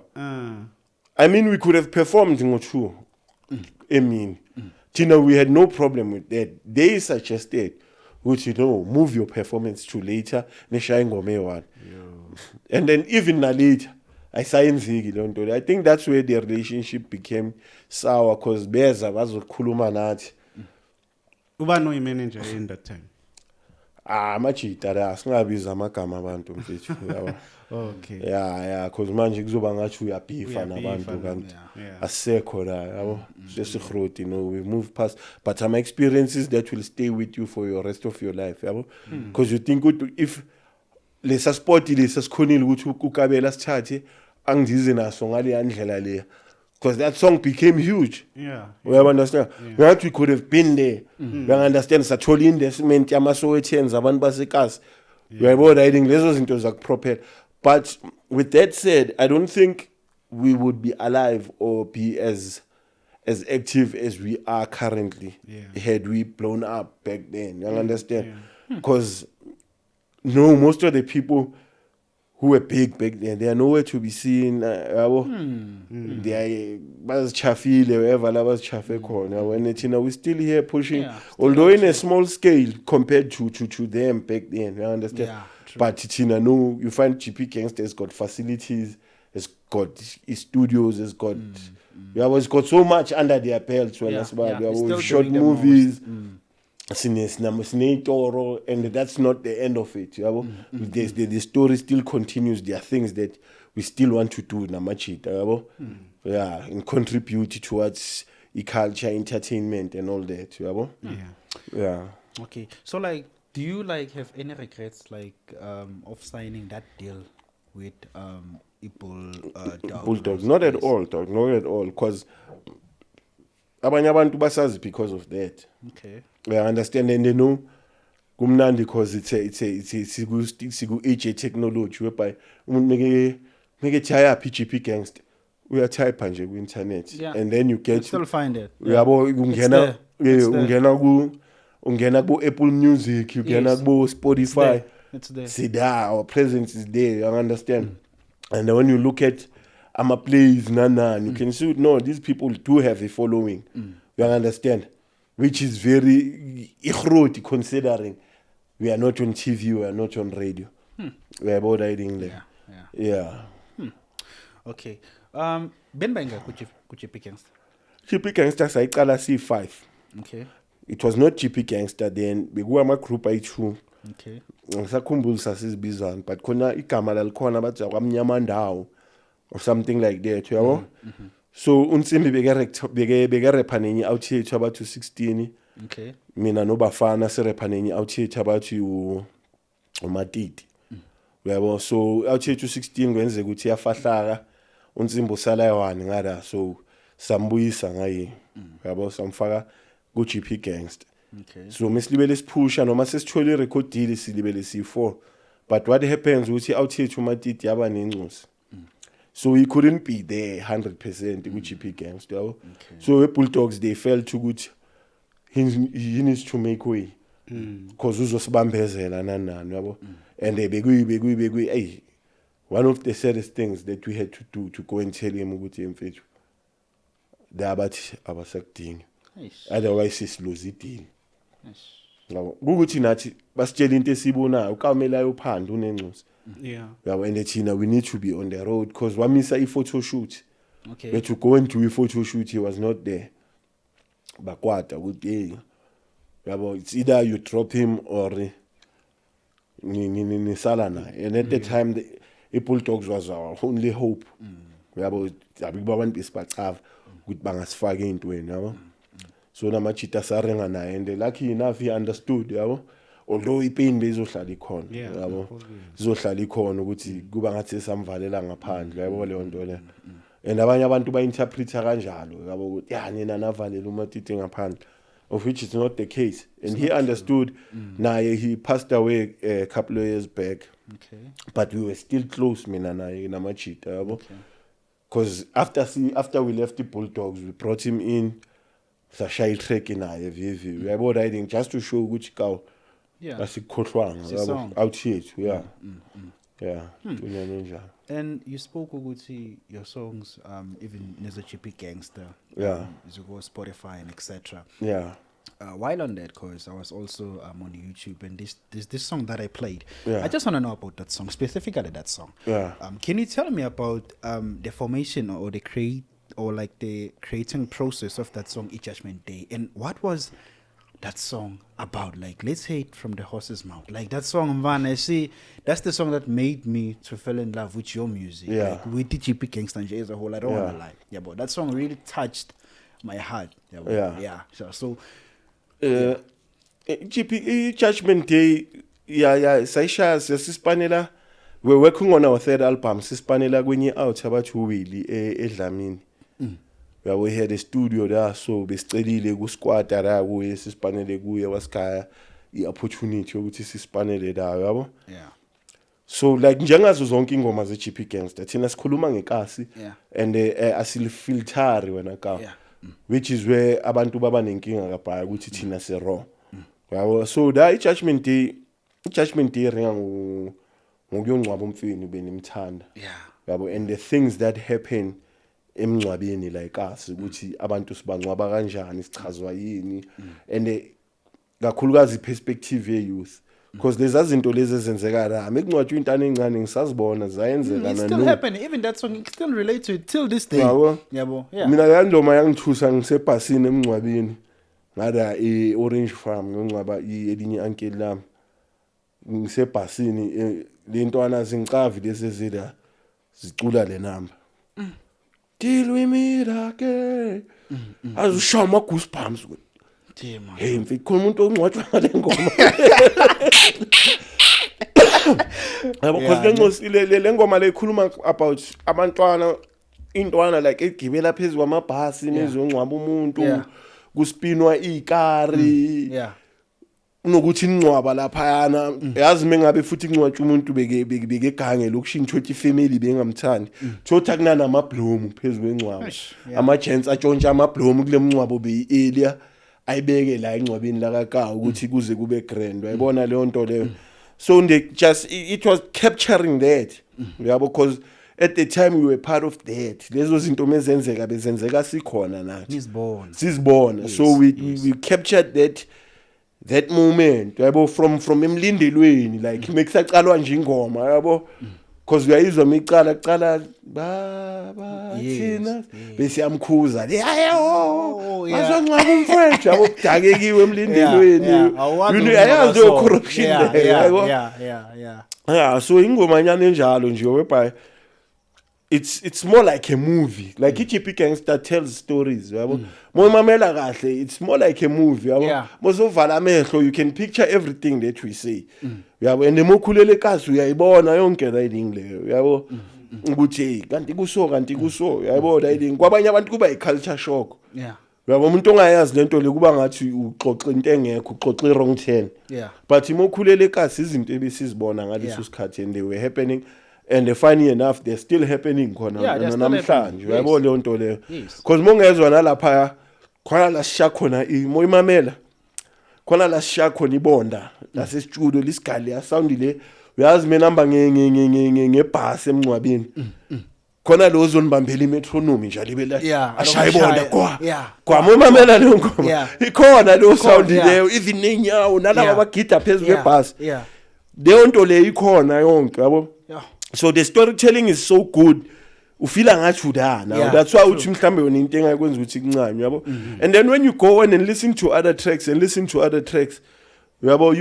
I mean, we could have performed in Ochu. I mean, Tina, we had no problem with that. They suggested, which move your performance to later. And then even later, I signed Ziggy. I think that's where the relationship became sour because Beza was a kulumanat. Uba no manager in that time. Machita, asingabiza amagama abantu mfethu. Okay. Yeah, because manje kuzoba ngathi uyabifa nabantu kanti asekho la yabo sesigroti we move past, but some experiences that will stay with you for your rest of your life yabo, because you think if lesa sport lesa sikhonile ukuthi ukabela sithathe angizize naso ngale yandlela le, because that song became huge. We understand. That we could have been there. We understand sathola investment yamaSowetan abantu baseKasi. We are riding lezo zinto zakupropel. But with that said, I don't think we would be alive or be as active as we are currently had we blown up back then. You understand? Because most of the people who were big back then, they are nowhere to be seen. They are chafile, wherever la was chafe corner. When we're still here pushing, although in a small scale compared to them back then. You understand? But you find GP Gangster has got facilities, has got studios, has got it's got so much under their belts. We've shot movies. And that's not the end of it. The story still continues. There are things that we still want to do and contribute towards culture, entertainment, and all that. Okay, so do you have any regrets of signing that deal with Bulldogs? Not at all, dog. Not at all, because abanye abantu basazi because of that. Okay. I understand, and they know kumnandi because it's AJ technology whereby make chaya PGP Gangster. We are type nje ku internet, and then you get still find it. Ungena ku Apple Music, you ungena ku Spotify. It's there. See there, our presence is there. You understand? And then when you look at plays, you can see these people do have a following. You understand? Which is very ikhroti considering we are not on TV, we are not on radio. We are about riding there. Yeah. Okay. Ben Benga GP Gangster. GP Gangster sayiqala C5. Okay. It was not GP Gangster then. Bekuwa group ayi2. Okay. Ngisakhumbula sasizibizana, but khona igama lalikhona bathi akwamnyama ndawo or something like that, yabo. So uNsimbi beke rapper nenye out here about 16. Okay. Mina noBafana se rapper nenye out here about uMatiti. Yabo, so out here 16 kwenze ukuthi yafahlaka uNsimbi usala yawani ngada, so sambuyisa ngaye yabo samfaka ku GP Gangster. Okay. So mesilibele siphusha noma sesithole irecord deal silibele si4 but what happens uthi out here uMatiti yaba nenxusi. So he couldn't be there 100% ku GP Gangster yabo. So the Bulldogs they felt ukuthi he needs to make way because uzosibambezela nanani yabo and they bekuyi hey one of the saddest things that we had to do to go and tell him ukuthi mfethu dabathi abasakudinga otherwise sisilose deal yabo ukuthi nathi basitshela into esibonayo ukamela uphanda unenxusi yabo and thina we need to be on the road because wamisa i-photo shoot but to go and do i-photo shoot he was not there bakwata ukuthi hey yabo it's either you drop him or ni sala naye and at the time the Bulldogs was our only hope yabo abikuba abantu besibacava ukuthi bangasifaka intweni yabo so namachita sarenga naye and lucky enough he understood yabo although ipain bezohlala ikhona yabo izohlala ikhona ukuthi kuba ngathi samvalela ngaphandle yabo leyo nto le and abanye abantu ba-interpreta kanjalo yabo ukuthi ya nina navalela uMatiti ngaphandle of which is not the case and he understood naye he passed away a couple of years back but we were still close mina naye namachita yabo because after we left the Bulldogs we brought him in sashaya track naye vivi we were riding just to show ukuthi kaw asikhohlwanga yabo out here yeah and you spoke ukuthi your songs even as a GP Gangster you go Spotify and etc. While on that cause I was also on YouTube and this song that I played I just want to know about that song, specifically that song. Can you tell me about the formation or the creating process of that song, Judgment Day, and what was that song about? Like, let's say it from the horse's mouth. Like that song, Mvana, I see that's the song that made me to fall in love with your music. Like, with the GP Gangster as a whole. I don't want to lie. But that song really touched my heart. So GP Judgment Day, Saisha sispanela. We're working on our third album. Sispanela kwenye out about Huwili eDlamini. We had a studio there, so besicedile ku squad la kuye sispanele kuye wasikaya i-opportunity ukuthi sispanele la yabo. So like njengazo zonke ingoma ze GP Gangster thina sikhuluma ngekasi and asilfilteri wena ka which is where abantu baba nenkinga kabhaya ukuthi thina se raw. Yabo so da i-Judgment Day ringa ngokuyongcwaba umfini benimthanda. Yabo and the things that happen emncwabeni like us ukuthi abantu sibangcwaba kanjani sichazwa yini and kakhulukazi perspective ye youth because lezi izinto lezi ezenzeka la mekungcwatshwa intana encane ngisazibona zayenzeka it's still happening, even that song still relate to it till this day. Yabo mina yandoma yangithusa ngisebhasini emncwabeni ngada Orange Farm ngicwaba elinye uncle lami ngisebhasini lentwana zingicavi lezi zida zicula le number till we meet again azushawa ama goosebumps hey mfethu khona umuntu ongcwatshwa ngale ngoma yabo because le ngoma le ikhuluma about abantwana intwana like egibela phezulu kwamabhasi nezongcwaba umuntu kuspinwa ikari unokuthi incwaba lapha yana yazi mengabe futhi incwatsha umuntu beke gange lokushintsho ukuthi family bengamthandi thotha kunana amablomu phezulu kwencwaba ama gents atshontsha amablomu kule mncwabo beyilia ayibeke la encwabeni la kaka ukuthi kuze kube grand wayibona leyo nto leyo so it was capturing that yabo because at the time we were part of that lezo zinto mezenzeka bezenzeka sikhona nathi sizibona so we captured that moment yabo from emlindelweni like mekusaqalwa nje ingoma yabo because uyayizwa micala baba thina besiyamkhuza bazongcaba umfethu yabo kudakekiwe emlindelweni ayazi yo corruption so ingoma nyane enjalo nje whereby it's more like a movie like GP Gangster tells stories yabo momamela kahle it's more like a movie yabo mozovala amehlo you can picture everything that we say yabo and emokhulele kazi uyayibona yonke riding leyo yabo ukuthi hey kanti kuso yabo riding kwabanye abantu kuba i-culture shock Yeah. yabo umuntu ongayazi lento le kuba ngathi uxoxa into engekho uxoxa i-wrong turn Yeah. but imokhulele ekhasi izinto ebesizibona ngaleso sikhathi and they were happening and funny enough they're still happening khona Yeah, they're still namhlanje happening. yabo leyo nto leyo Yes. because mongezwa nalapha khona la sisha khona moyimamela khona la sisha khona ibonda lase studio lisigali ya sound le uyazi mina namba ngebhasi emncwabeni khona lo zonibambela imetronome njalo ibela Yeah, ashayibona kwa yeah. kwa moyimamela leyo ngoma Yeah. ikhona lo sound yeah. leyo even nenyawo nalabo Yeah. abagida phezulu Yeah. kwebhasi Yeah. leyo nto le ikhona yonke yabo Yeah. so the storytelling is so good ufila ngathi udana Yeah, that's why uthi mhlambe yona into engayikwenza ukuthi kuncanywe yabo and then when you go on and listen to other tracks yabo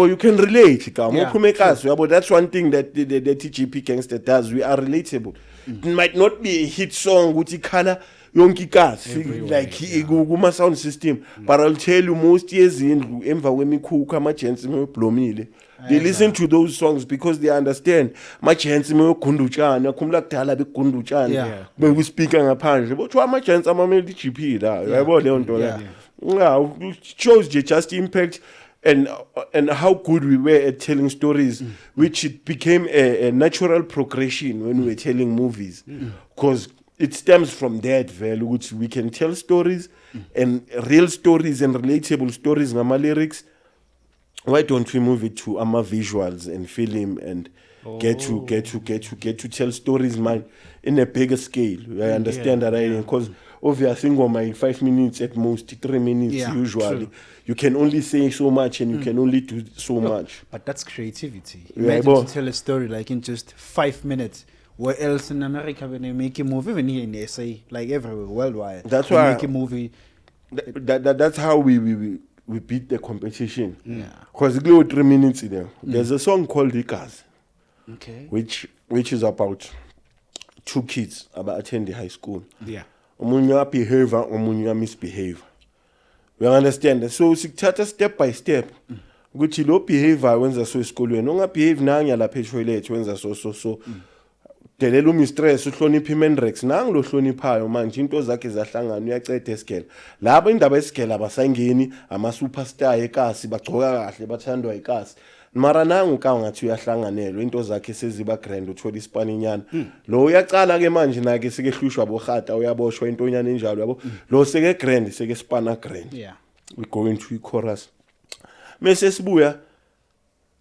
you can relate ka Yeah, uphume kazi yabo that's one thing that the TGP Gangster does we are relatable it might not be a hit song ukuthi ikhala yonke ikazi like kuma sound system but I'll tell you most yezindlu emva kwemikhukhu amagents meblomile they listen to those songs because they understand amagents meyogundutshana khumula kudala begundutshana Yeah. bekuspeaker ngaphandle bothi amagents amameli GP la yabo leyo nto la yeah it shows just impact and how good we were at telling stories which it became a natural progression when we were telling movies because it stems from that value which we can tell stories and real stories and relatable stories ngama lyrics. Why don't we move it to ama visuals and film and get to tell stories man in a bigger scale. I understand that right because obviously ngoma 5 minutes at most 3 minutes Yeah, usually true. you can only say so much and you can only do so much. But that's creativity. Yeah, Imagine but- to tell a story like in just 5 minutes. Where else in America when they make a movie, even here in SA, like everywhere, worldwide. That's they why- make a movie. That's how we beat the competition. Yeah. Because 3 minutes in there. There's a song called Rikas, Okay. which is about 2 kids about attending high school. Yeah. Omunye behavior, omunye misbehavior. We understand. So sikuthatha step by step. Ukuthi lo behavior wenza so esikolweni, unga behave nanya lapha etoilet wenza so. Delela umistress uhlonipha imenrex nangu lo hloniphayo manje into zakhe zahlangana uyaceda esigela. Laba indaba esigela abasangeni ama superstar ekasi bagcoka kahle bathandwa ikasi. Mara nangu ka ngathi uyahlanganelwa into zakhe seziba grand uthola ispaninyana lo uyacala ke manje nake sekehlushwa bohata uyaboshwa intonyana enjalo yabo lo seke grand seke spana grand Yeah. we go into i-chorus mase sibuya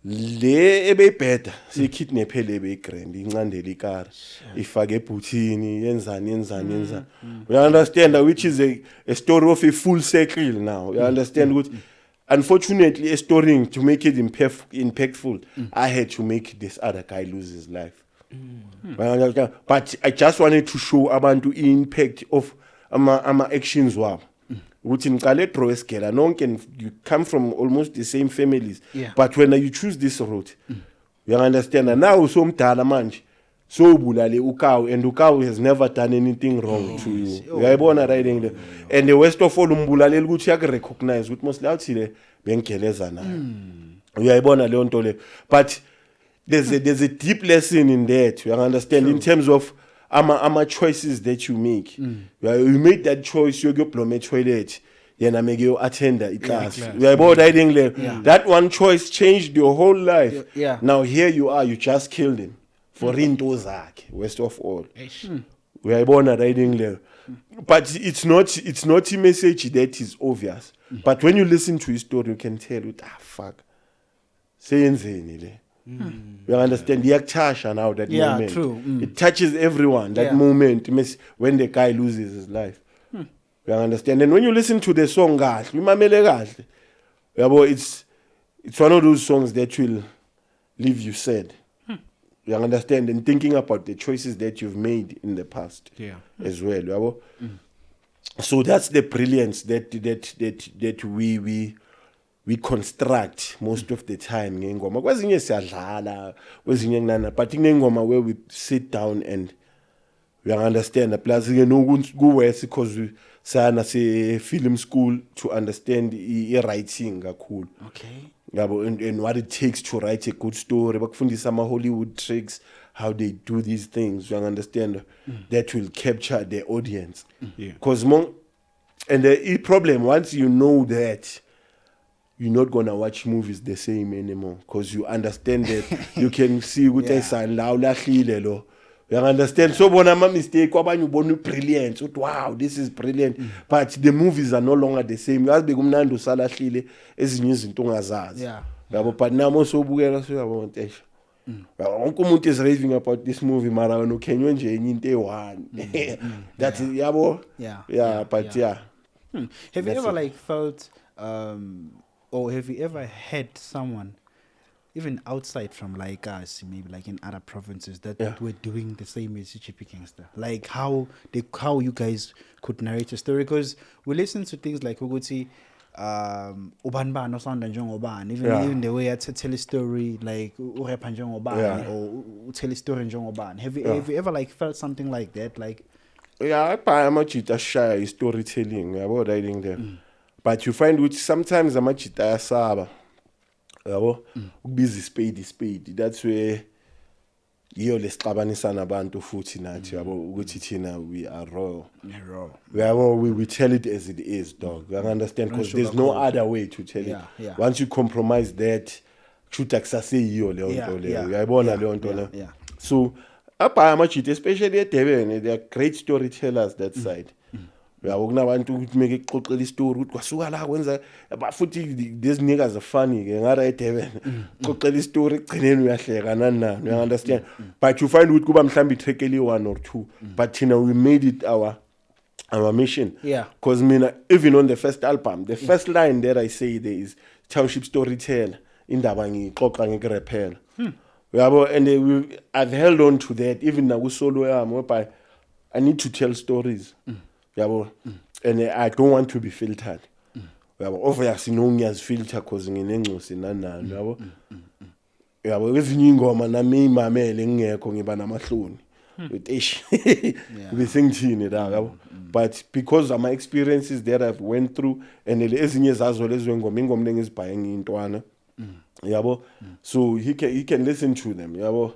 le ebeyibheda sikidnap le grand incandela ikara ifake ebhuthini yenzani we understand which is a story of a full circle now you understand ukuthi unfortunately a story to make it impactful I had to make this other guy lose his life but I just wanted to show abantu impact of ama actions wabo ukuthi ngiqale draw esigela nonke you come from almost the same families Yeah. but when you choose this route you understand and now so mdala manje so bulale ukawu and ukawu has never done anything wrong to you uyayibona riding le and the worst of all umbulalela ukuthi uyakurecognize ukuthi mostly awuthile bengigeleza nayo uyayibona leyo nto le but there's a deep lesson in that you understand in terms of ama choices that you make you made that choice yokuyobloma toilet yena make you attend class uyayibona riding le that one choice changed your whole life Yeah. now here you are you just killed him for into zakhe worst of all uyayibona riding le but it's not a message that is obvious but when you listen to his story you can tell fuck seyenzeni le you understand iyakuchasha now that Yeah, moment true. it touches everyone that Yeah. moment when the guy loses his life you understand and when you listen to the song kahle imamele kahle yabo it's one of those songs that will leave you sad you understand and thinking about the choices that you've made in the past Yeah. as well yabo so that's the brilliance that we construct most of the time ngengoma kwezinye siyadlala kwezinye nginana but ngengoma where we sit down and we understand plus ke no kuwes because we sana se film school to understand I writing kakhulu Okay. and what it takes to write a good story. Bakufundisa ama Hollywood tricks, how they do these things. You understand? That will capture the audience. Yeah. Because and the problem, once you know that, you're not gonna watch movies the same anymore. Because you understand that you can see what I say lo. You understand? So when I'm a mistake, brilliant. Wow, this is brilliant. But the movies are no longer the same. As big umnando salahlile ezinye izinto ongazazi. Yeah. But now so bukela so yabona tesha. Wonke umuntu is raving about this movie mara no kenyo nje enye into e1. That's yabo. Yeah. But yeah. Have you That's ever it. like felt or have you ever had someone even outside from like us, maybe like in other provinces that were doing the same as Chippy Gangster? Like how you guys could narrate a story? Because we listen to things like Uguti Ubanban or Sanda Jongoban, even the way I tell a story like Urepan Jongoban or tell a story in Jongoban. Have you ever like felt something like that? Like I'm a chita shy storytelling about writing there. But you find which sometimes I'm a chita saba. Busy spade. That's where you lesixabanisa nabantu futhi nathi yabo ukuthi thina we are raw. We tell it as it is, dog. You understand? Because there's no other way to tell it. Once you compromise that, chuta kusase yiyo leyo nto leyo. Uyayibona leyo nto leyo. So apha amachita especially eDurban, they are great storytellers that side. Uyabo kunabantu ukuthi make ixoxela istory ukuthi kwasuka la kwenza futhi these niggas are funny ke ngara eDurban xoxela istory igcineni uyahleka nani you understand, but you find ukuthi kuba mhlambi itrackeli 1 or 2 but thina we made it our mission, because mina even on the first album the first line that I say there is township storyteller indaba ngixoxa ngikurephela uyabo, and I've held on to that even na ku solo yami whereby I need to tell stories. And I don't want to be filtered. Obviously no ngiyazifilter because nginengcosi nanani yabo. Ezinye ingoma nami imamele ngekho ngiba namahloni. Utesh. Bese ngithini la yabo. But because of my experiences that I've went through and ezinye zazo lezo ingoma engizibhaye ngintwana. Yabo. So he can listen to them, yabo.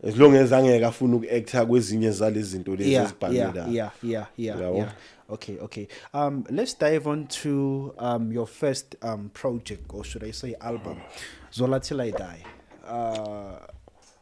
As long as angeke afuna ukuacta kwezinye zalezi zinto lezi ezibhalwe yeah. Okay. Let's dive on to your first project, or should I say album, Zola Till I Die.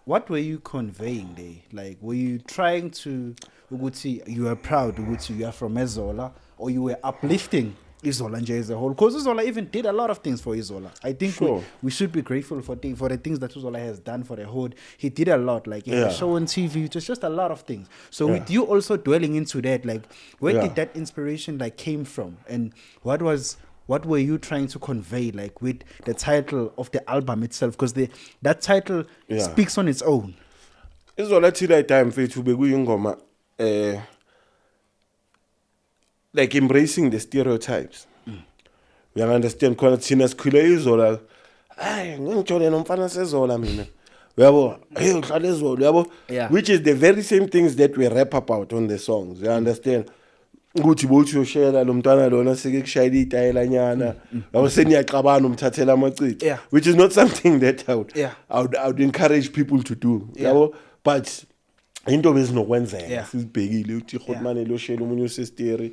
What were you conveying there? Like, were you trying to Uguti, you are proud Uguti, you are from Ezola, or you were uplifting Izola nje as a whole? Because Izola even did a lot of things for Izola. I think we should be grateful for the things that Izola has done for the hood. He did a lot, like in the show on TV, just a lot of things. So with you also dwelling into that, like where did that inspiration like came from, and what were you trying to convey, like with the title of the album itself? Because that title speaks on its own. Izola Till I Die mfethu bekuyingoma like embracing the stereotypes. We understand khona thina sikhule Izola. Ngingitshole nomfana sezola mina. Uyabo, uhlala eZola, uyabo, which is the very same things that we rap about on the songs. You understand? Ukuthi bothi uyoshela lo mntwana lona sike kushayela itayela nyana. Yabo seniyaqabana umthathela amaciki. Which is not something that I would encourage people to do. Yabo, but into bezinokwenzeka sizibhekile uthi Hotman eloshela umunye usesteri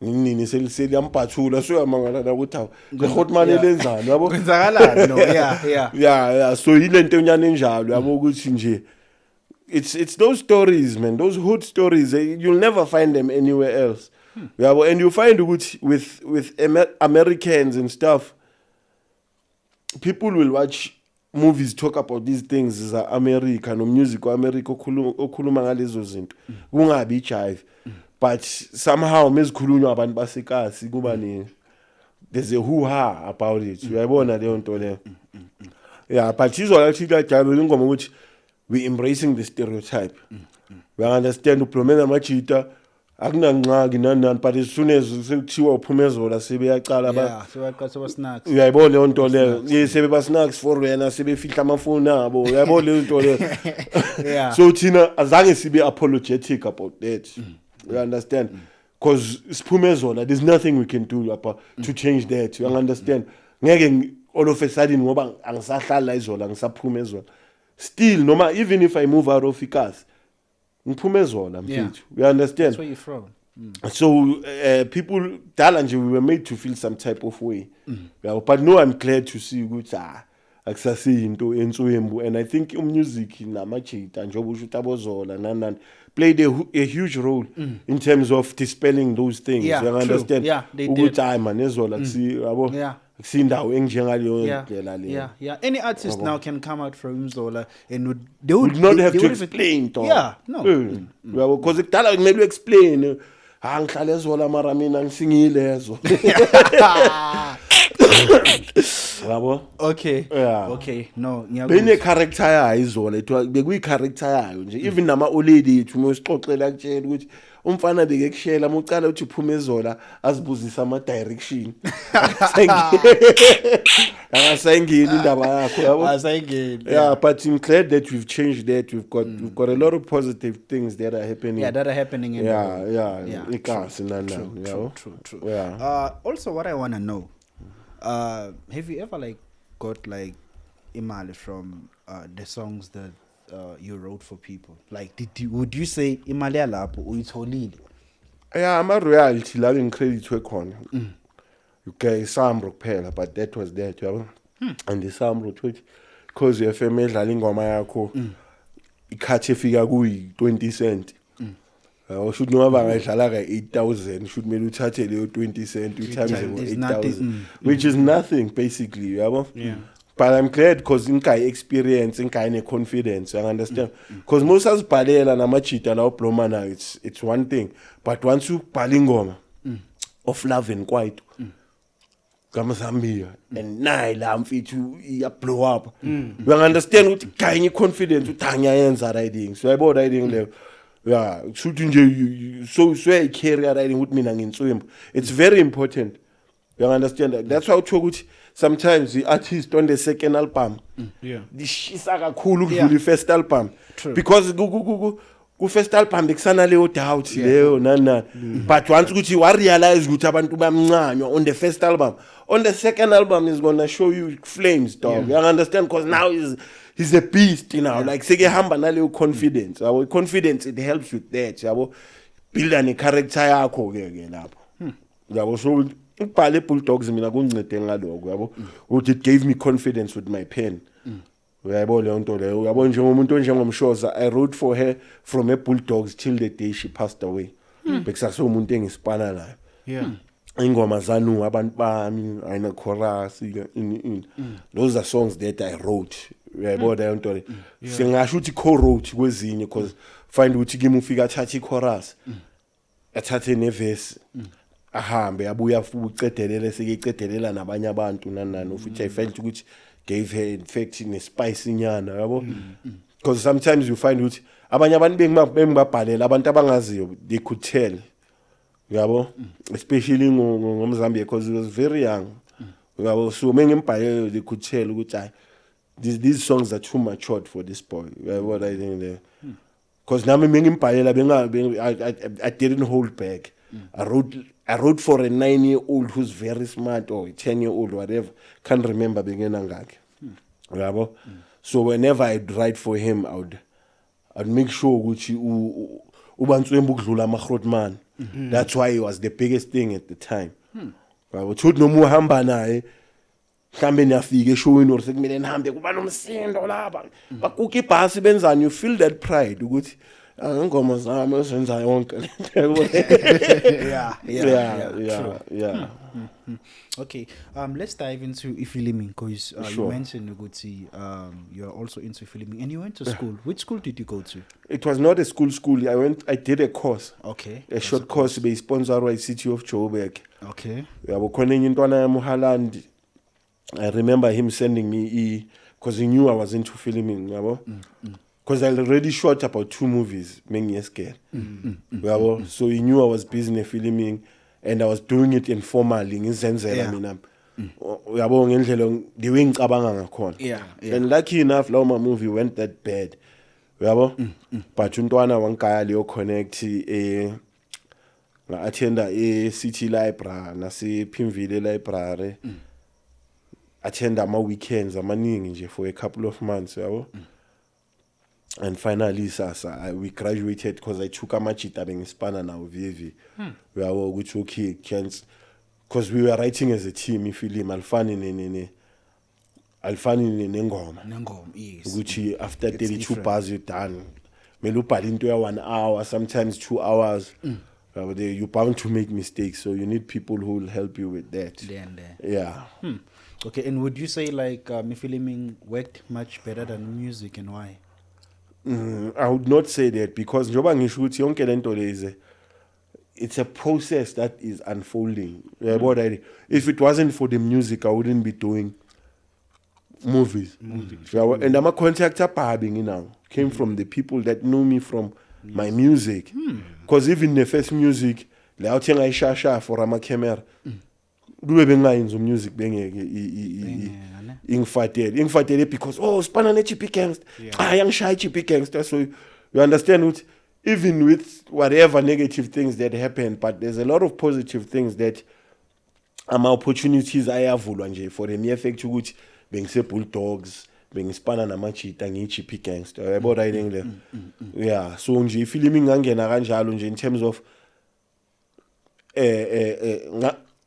nini seliyambhathula so yamangala la ukuthi Hotman elenzani yabo kwenzakalani no so ile nto enyana enjalo yabo ukuthi nje it's those stories, man, those hood stories, you'll never find them anywhere else. And you find with Americans and stuff, people will watch movies talk about these things as America, no music or America okhuluma ngalezo zinto kungabi jive, but somehow mezikhulunywa abantu basekasi kuba ni there's a hoo-ha about it. Uyayibona leyo nto leyo. But Izola Till I Die ingoma ukuthi we embracing the stereotype. We understand uphumela amachita akunangxaki nani, but as soon as sekuthiwa uphuma eZola sebeyaqala sebaqala snacks. Uyayibona leyo nto leyo. Sebeba snacks for wena sebefihla amafoni abo. Uyayibona leyo nto leyo. So thina azange sibe apologetic about that. You understand? Because siphume eZola, there's nothing we can do to change that. You understand? Ngeke all of a sudden ngoba angisahlala izola ngisaphuma ezola still noma even if I move out of ikasi ngiphume ezola mfethu you understand That's where you're from. so people dala nje we were made to feel some type of way yeah, but no I'm glad to see ukuthi akusasiyinto entswembu and I think music namajita njengoba usho ukuthi abozola nani played a huge role in terms of dispelling those things Yeah, you true. understand Yeah, they did. ukuthi hayi man ezola yabo Yeah. kusindawo enjengaleyo Yeah, ndlela leyo yeah. Any artist now can come out from Zola and would not have they to would explain dog. Yeah, no. Yabo because kudala kumele explain ngihlala ezola mara mina ngisingile ezo yabo Okay. Yeah. Okay. No. bene character yayo izola bekuyi character yayo nje even nama old lady ethu mosixoxela akutshela ukuthi umfana beke kushela ucala uthi uphuma ezola azibuzisa ama direction akasayingeni indaba yakho yabo yeah but I'm glad that we've changed that we've got a lot of positive things that are happening Yeah, that are happening in yeah ikasi nana True. yeah Also, what I want to know, have you ever got imali from the songs that you wrote for people? Like, would you say imali yalapho uyitholile? yeah ama royalty la ngicredit wekhona okay Samro kuphela but that was that yabo and the Samro uthi because FM edlala ingoma yakho ikhathi efika kuyi 20 cent should know abangayidlala ka 8000 should mele uthathe leyo 20 cent times It's 8000 which is nothing basically yabo but I'm glad because inkai experience inkai ne confidence you understand because most asibhalela namajita la obloma now it's one thing but once you bhala ingoma of love and quiet Zambia and nayi la mfethu iya blow up you understand ukuthi kanye confidence uthanya yenza writing so yabo writing leyo yeah should nje so I carry writing with mina nginswembu it's very important you understand that? That's why I talk ukuthi sometimes the artist on the second album dishisa kakhulu ukudlula the first album because ku first album bekusana leyo doubt leyo nana but once ukuthi wa realize ukuthi abantu bamncanywa on the first album on the second album is going to show you flames dog you understand because now he's a beast you know like seke hamba naleyo confidence our confidence it helps with that yabo build a character yakho ke lapho yabo so ukubhala Bulldogs mina kungincede ngaloko yabo ukuthi it gave me confidence with my pen uyayibona leyo nto leyo uyabona nje umuntu onjengomshoza I wrote for her from a Bulldogs till the day she passed away because umuntu engisipana nayo ingoma zanu abantu bami ayina chorus in those are songs that I wrote uyayibona leyo nto le singasho ukuthi co-wrote kwezinye because find ukuthi kimi ufika athathe chorus athathe ne verse ahambe abuya ucedelele sekeyicedelela nabanye abantu nanani futhi I felt ukuthi gave her in fact in a spicy nyana yabo because sometimes you find ukuthi abanye abantu bengibabhalela abantu abangaziyo they could tell yabo especially ngomzambia because he was very young yabo so mengimbhalele they could tell ukuthi these songs are too matured for this boy what I think there because nami mengimbhalela I didn't hold back I wrote for a 9-year-old who's very smart or a 10-year-old whatever can't remember bengena ngakhe yabo so whenever I'd write for him I'd make sure ukuthi ubantswembu ukudlula amaGrootman that's why he was the biggest thing at the time yabo thuthi noma uhamba naye mhlambe niyafika eshowini or sekumele nihambe kuba nomsindo lapha bakuka ibhasi benzani you feel that pride ukuthi ngoma zami ezenza yonke yeah Okay, let's dive into filming because Sure. you mentioned ukuthi you're also into filming and you went to school. Which school did you go to? it was not a school I did a course Okay. a short course be sponsored by City of Joburg Okay. yabo khona enye intwana yami uHaaland I remember him sending me because he knew I was into filming yabo because I already shot about 2 movies mengiyesikele yabo so he knew I was busy in filming and I was doing it informally ngizenzela mina yabo ngendlela the way ngicabanga ngakhona Yeah. and lucky enough lawo my movie went that bad yabo but untwana wangaya leyo connect nga attenda City Library nase Pimville Library attend ama-weekends amaningi nje for a couple of months yabo. And finally we graduated because I took amajita bengispana nawo VV. Yabo ukuthi okay chance because we were writing as a team ifilm alifani nengoma. Nengoma, yes. Ukuthi after It's 32 different. bars you're done. Melu ubhala into ya 1 hour, sometimes 2 hours. You're bound to make mistakes, so you need people who will help you with that. There. Yeah. Okay, and would you say like me filming worked much better than music, and why? I would not say that because njoba ngisho ukuthi yonke lento leze it's a process that is unfolding. If it wasn't for the music, I wouldn't be doing movies. And I'm a contractor now came from the people that knew me from my music. Because even the first music, le awuthenga ishasha for ama camera. Dube bengayenza music ingifatele because spana ne Chippy Gangster. Yangishaya Chippy Gangster. So you understand what even with whatever negative things that happen, but there's a lot of positive things that opportunities ayavulwa nje for the mere fact ukuthi bengise Bulldogs, bengispana namachita ngiChippy Gangster. Yabo writing there. Yeah, so nje filming ngangena kanjalo nje in terms of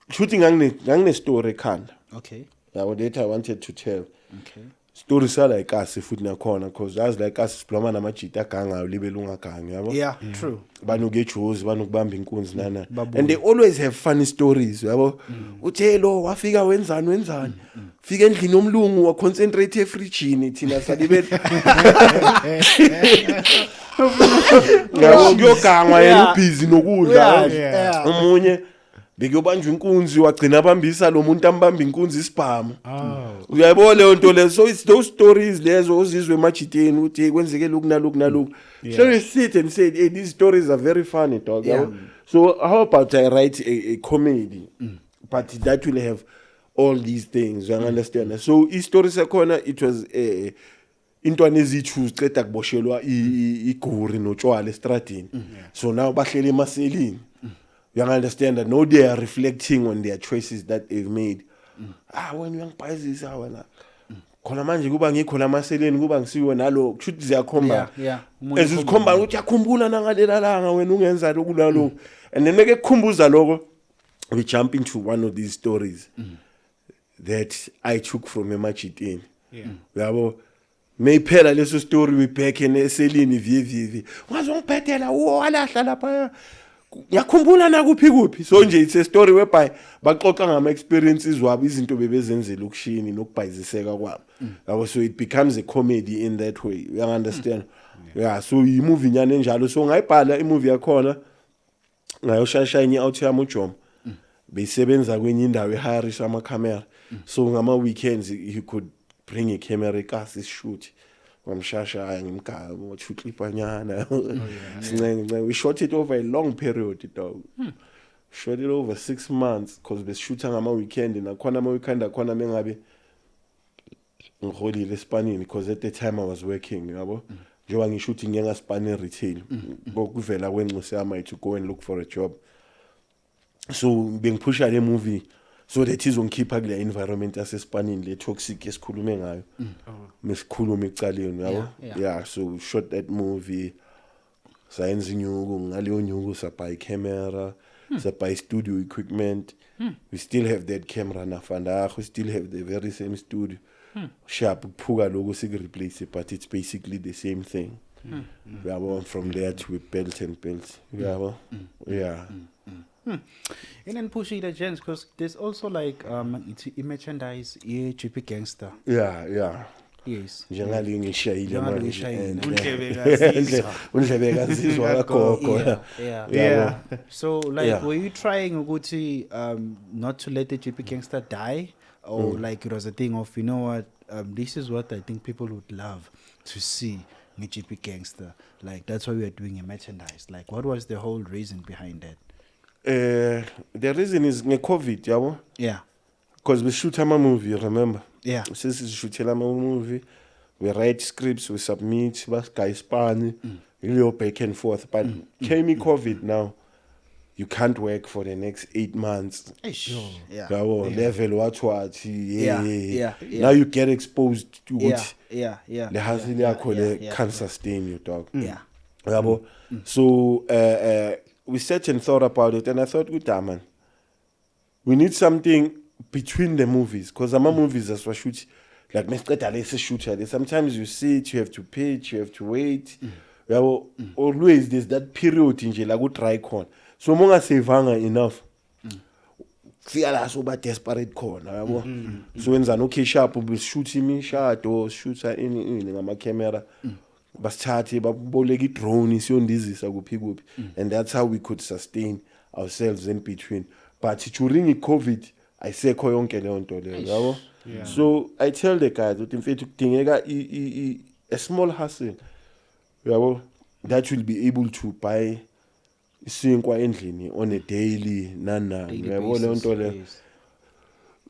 shooting ngangne story khanda. Okay. Yabo that I wanted to tell. Okay. Story sala like us futhi nakhona because as like us sibloma namajita ganga libelunga ganga yabo. Yeah, true. Banuke juice banukubamba inkunzi nana Babu. and they always have funny stories yabo uthe lo wafika wenzani fika endlini omlungu wa concentrate efridgini thina salibe yabo kuyogangwa yena ubusy nokudla Yeah. umunye bekuyobanjwa inkunzi wagcina abambisa lo muntu ambamba inkunzi isibhamu uyayibona leyo nto lezo so it's those stories lezo ozizwe emajiteni uthi kwenzeke lokhu nalokhu so you sit and say hey, these stories are very funny dog yabo. So how about I write a comedy but that will have all these things you understand so stories ekhona it was intwana ezithu ziceda kuboshelwa iguri notshwala estradini so now bahlele emaselini. You understand that now they are reflecting on their choices that they've made. When you buy this wena khona manje kuba ngikho lamaseleni kuba ngisiwe nalo kushuthi ziyakhomba ezikhomba ukuthi yakhumbula nangalela langa wena ungenza lokhu nalokho and then make kukhumbuza lokho we jump into one of these stories that I took from emajitini. Yabo mayiphela leso story we back eselini vivi ngazongiphetela walahla lapha yakhumbula nakuphi so nje it's a story whereby baxoxa ngama experiences wabo izinto bebezenzela ukushini nokubhayiziseka kwabo yabo so it becomes a comedy in that way you understand so i movie nyane njalo so ngayibhala i movie yakhona ngayoshasha inye out yami uJomo beyisebenza kwenye indawo eHarish ama camera so ngama weekends you could bring a camera ekasi shoot wamshasha ngimgaba wathi uklipanyana we shot it over a long period dog shot it over 6 months because we shoot ngama weekend nakhona ama weekend akhona mengabe ngiholile espanini because at the time I was working yabo njoba ngishooting ngengaspani retail bokuvela kwenxusa yami to go and look for a job so bengipusha le movie so that izongikhipha kule environment yasespanini le toxic esikhulume ngayo mesikhuluma ecaleni yabo so shot that movie sayenza inyuku ngaleyo nyuku sabay camera sabay studio equipment we still have that camera nafanda we still have the very same studio sharp kuphuka lokho sikureplace but it's basically the same thing yabo from there to built yabo And then push it gents because there's also like it's merchandise Chippy Gangster. Yeah. Yes. Njengale ngishayile manje. Undlebe kazizwa kagogo. Yeah. So like were you trying ukuthi not to let the Chippy Gangster die or like it was a thing of you know what this is what I think people would love to see Chippy Gangster like that's why we are doing a merchandise like what was the whole reason behind that? The reason is COVID, yabo. Yeah. Because we shoot a movie, remember? Yeah. Since we shoot a movie, we write scripts, we submit, guys pan, you back and forth. But came COVID now, you can't work for the next 8 months. Yeah. Yabo, level what Yeah. now you get exposed to what Yeah. the hustle yakho le can't sustain you, dog. Yeah. Yabo. So we sat and thought about it, and I thought, good man, we need something between the movies, because some movies as well shoot like shooter. Sometimes you sit, you have to pitch, you have to wait. Yabo, always there's that period in jail like try con. So monga savanga enough. Feel like so desperate corner, yabo. So when no okay sharp will shoot me shot or shoot in ngama camera. Basithathe baboleka drone isiyondizisa kuphi kuphi, and that's how we could sustain ourselves in between. But during COVID ayisekho yonke leyo nto leyo, yabo. So I tell the guys ukuthi mfethu kudingeka a small hustle, yabo, that will be able to buy isinkwa endlini on a daily yabo leyo nto leyo.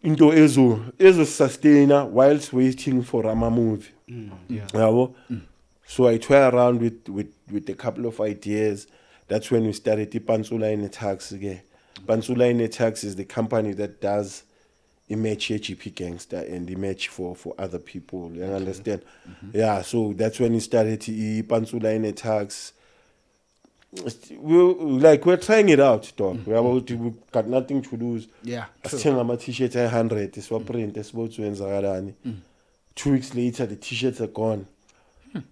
Into ezo sustainer whilst waiting for a movie. Yabo. So I toy around with a couple of ideas. That's when we started the Pantsula in Tax again. Pantsula in Tax is the company that does image GP Gangster and image for other people. You understand? Yeah, so that's when we started the Pantsula in Tax. We're trying it out, dog. We got nothing to lose. Yeah. Asithenga ama t-shirts 100 siwaprint sibotwenzakalani. 2 weeks later the t-shirts are gone.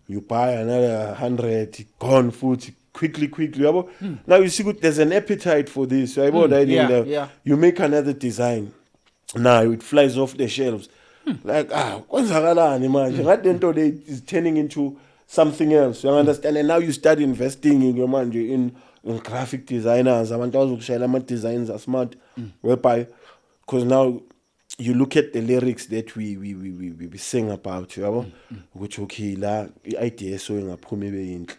You buy another 100, gone food quickly. Now you see there's an appetite for this. So you make another design. Now it flies off the shelves. Like kwenzakalani manje? Ngathi is turning into something else. You understand? And now you start investing in your mind in graphic designers. Abantu abazokushayela ama designs are smart. Whereby, because now you look at the lyrics that we sing about, yabo, ukuthi okay la idea so ingaphumi ibe yinhle.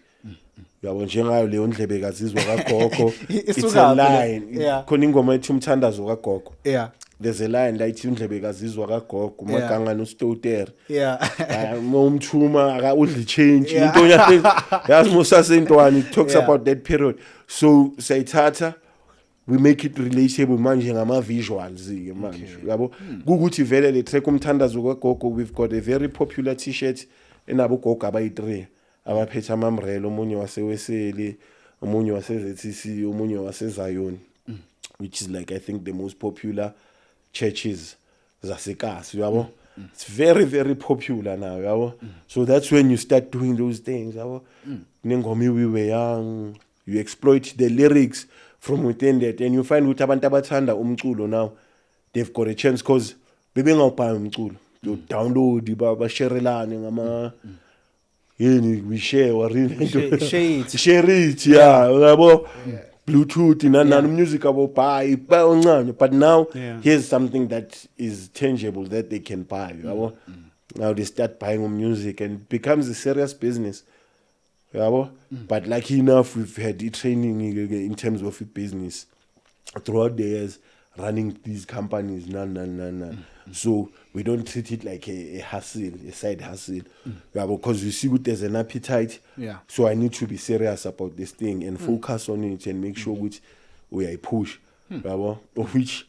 Yabo njengayo leyo ndlebe kazizwa kagogo. It's a line. Khona ingoma ethi umthandazo kagogo. Yeah. There's a line like indlebe kazizwa kagogo umaganga no stoter. Yeah. Umthuma aka udli change into yazi mosasentwana, it talks about that period. So sayithatha, we make it relatable manje ngama visuals manje, yabo. Kukuthi vele le track umthandazo kagogo, we've got a very popular t-shirt enabo gogo abayi3 abaphethe amamrelo, omunye waseweseli, omunye waseZCC, omunye waseZion, which is like I think the most popular churches zaseKasi, yabo. It's very, very popular now, yabo. So that's when you start doing those things, yabo. Nengomi we were young, you exploit the lyrics from within that, and you find ukuthi abantu abathanda umculo now, they've got a chance because bebengawubhayi umculo, you download basharelane ngama yini, we share share it, yabo. Bluetooth and music about buy oncane, but now here's something that is tangible that they can buy, yabo. Now they start buying music and it becomes a serious business, yabo. But lucky enough we've had the training in terms of business throughout the years running these companies. So we don't treat it like a hustle, a side hustle, because you see there's an appetite. So I need to be serious about this thing and focus on it and make sure which way I push, of which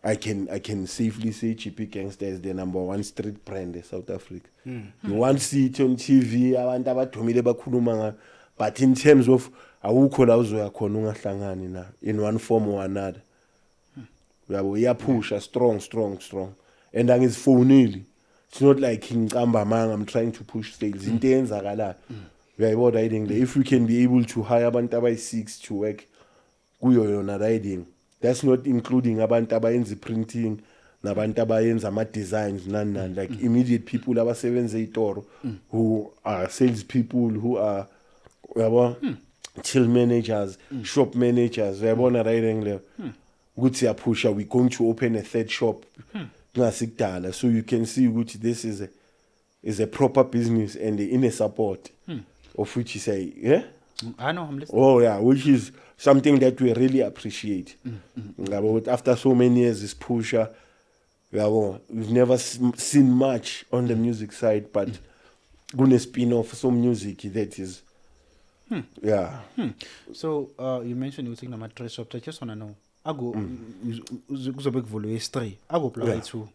I can safely say GP Gangster is the #1 street brand in South Africa. You won't see it on TV, abantu abathomile bakhuluma, but in terms of awukho la uzoya khona ungahlangani na in one form or another. We are push strong. And then it's phone. It's not like I'm trying to push sales. If we can be able to hire abantu abayi6 to work kuyo yona riding, that's not including abantu abayenza printing nabantu abayenza ama designs like immediate people abasebenza itoro, who are sales people, who are till managers, shop managers, uyabona riding there. We're going to open a third shop. So you can see which this is a proper business and the inner support of which you say, yeah? I know, I'm listening. Oh yeah, which is something that we really appreciate. After so many years, this pusher, we've never seen much on the music side, but gonna spin off some music that is Yeah. So you mentioned you're taking a mattress shop. I just wanna know. I go kuzobe kuvulwe S3. I go apply to.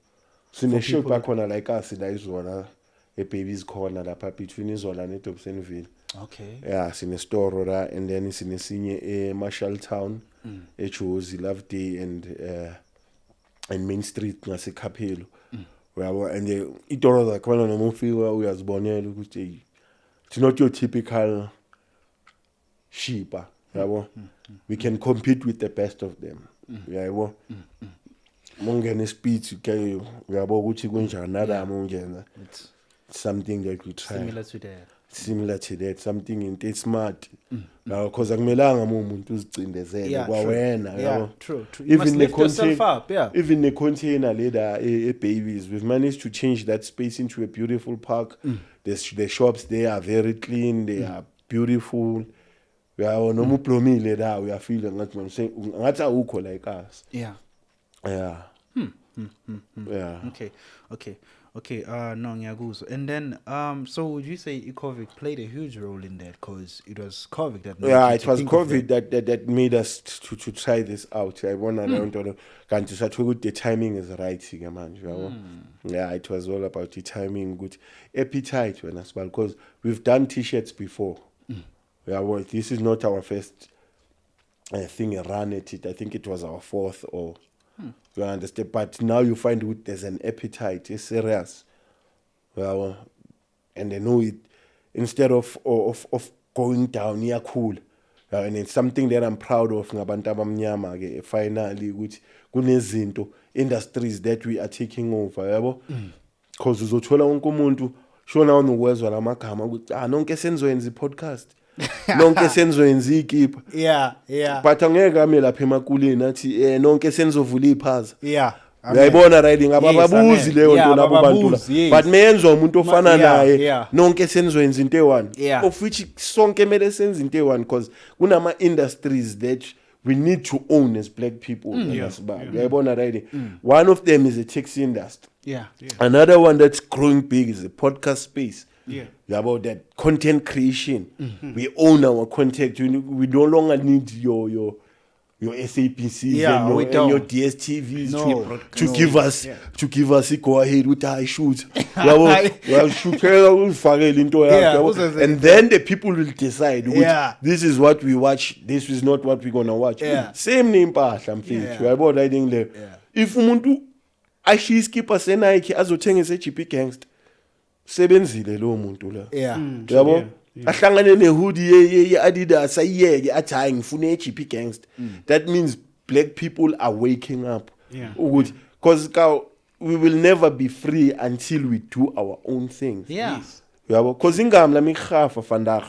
Sine-shop akhona like us la izona e-Babies Corner lapha between Izola ne-Dobsonville. Okay. Yeah, sine-store la and then sinesinye e-Marshall Town, eJozi, Loveday and Main Street ngaseKhaphelo. Uyabo and itoro zakhona noma ufika uyazibonela ukuthi it's not your typical shipa, yabo. We can compete with the best of them. Yabo. Mongena speed ke uyabo ukuthi kunjani nalama ungena. It's Something that we try. similar to that. Something into smart. Because akumelanga umuntu uzicindezele kwawena, yabo. True. You must lift yourself up, yeah. Even the container leader, Babies, we've managed to change that space into a beautiful park. The shops there are very clean, they are beautiful. We are no plomile there, we are feeling like I'm saying that's how like us. Yeah. Yeah. Yeah. Okay. No, ngiyakuzwa. And then, so would you say COVID played a huge role in that? Because it was COVID that. Yeah, it was COVID that made us to try this out. I want to the timing is right, man. Yeah, it was all about the timing, good appetite when as well. Because we've done T-shirts before. Yeah, well, this is not our first thing run at it. I think it was our fourth or. You understand? But now you find there's an appetite. It's serious. Well, and they know it. Instead of going down, yeah, cool. And it's something that I'm proud of. Ngabantu abamnyama ke finally, which kunezinto industries that we are taking over, yabo. Because uzothola wonke umuntu shona unokwezwa lamagama ukuthi nonke senzoyenza podcast. Nonke senzoyenza ikipa. Yeah. But angeke ame lapha emakuleni athi nonke senizovula iphaza. Yeah. Uyayibona right ngabababuzi leyo nto labo bantu la. But meyenzwa umuntu ofana naye nonke senizwenza into e1. Of which sonke mele senze into e1 because kunama industries that we need to own as black people. Uyayibona right. One of them is the taxi industry. Yeah. Another one that's growing big is the podcast space. Yeah. About that content creation. We own our content. We no longer need your SAPCs and your DSTVs to give us a go ahead with I shoot. And then the people will decide this is what we watch, this is not what we're gonna watch. Same name path I'm thinking. About writing there. If umuntu ashiskipper senike azothengisa GP Gangster sebenzile lo muntu la. Yabo? Ahlangane nehoodie ye Adidas ayeke athi hayi ngifuna GP Gangster. That means black people are waking up. Because we will never be free until we do our own things. Yabo? Because ingam la mikhafa vandag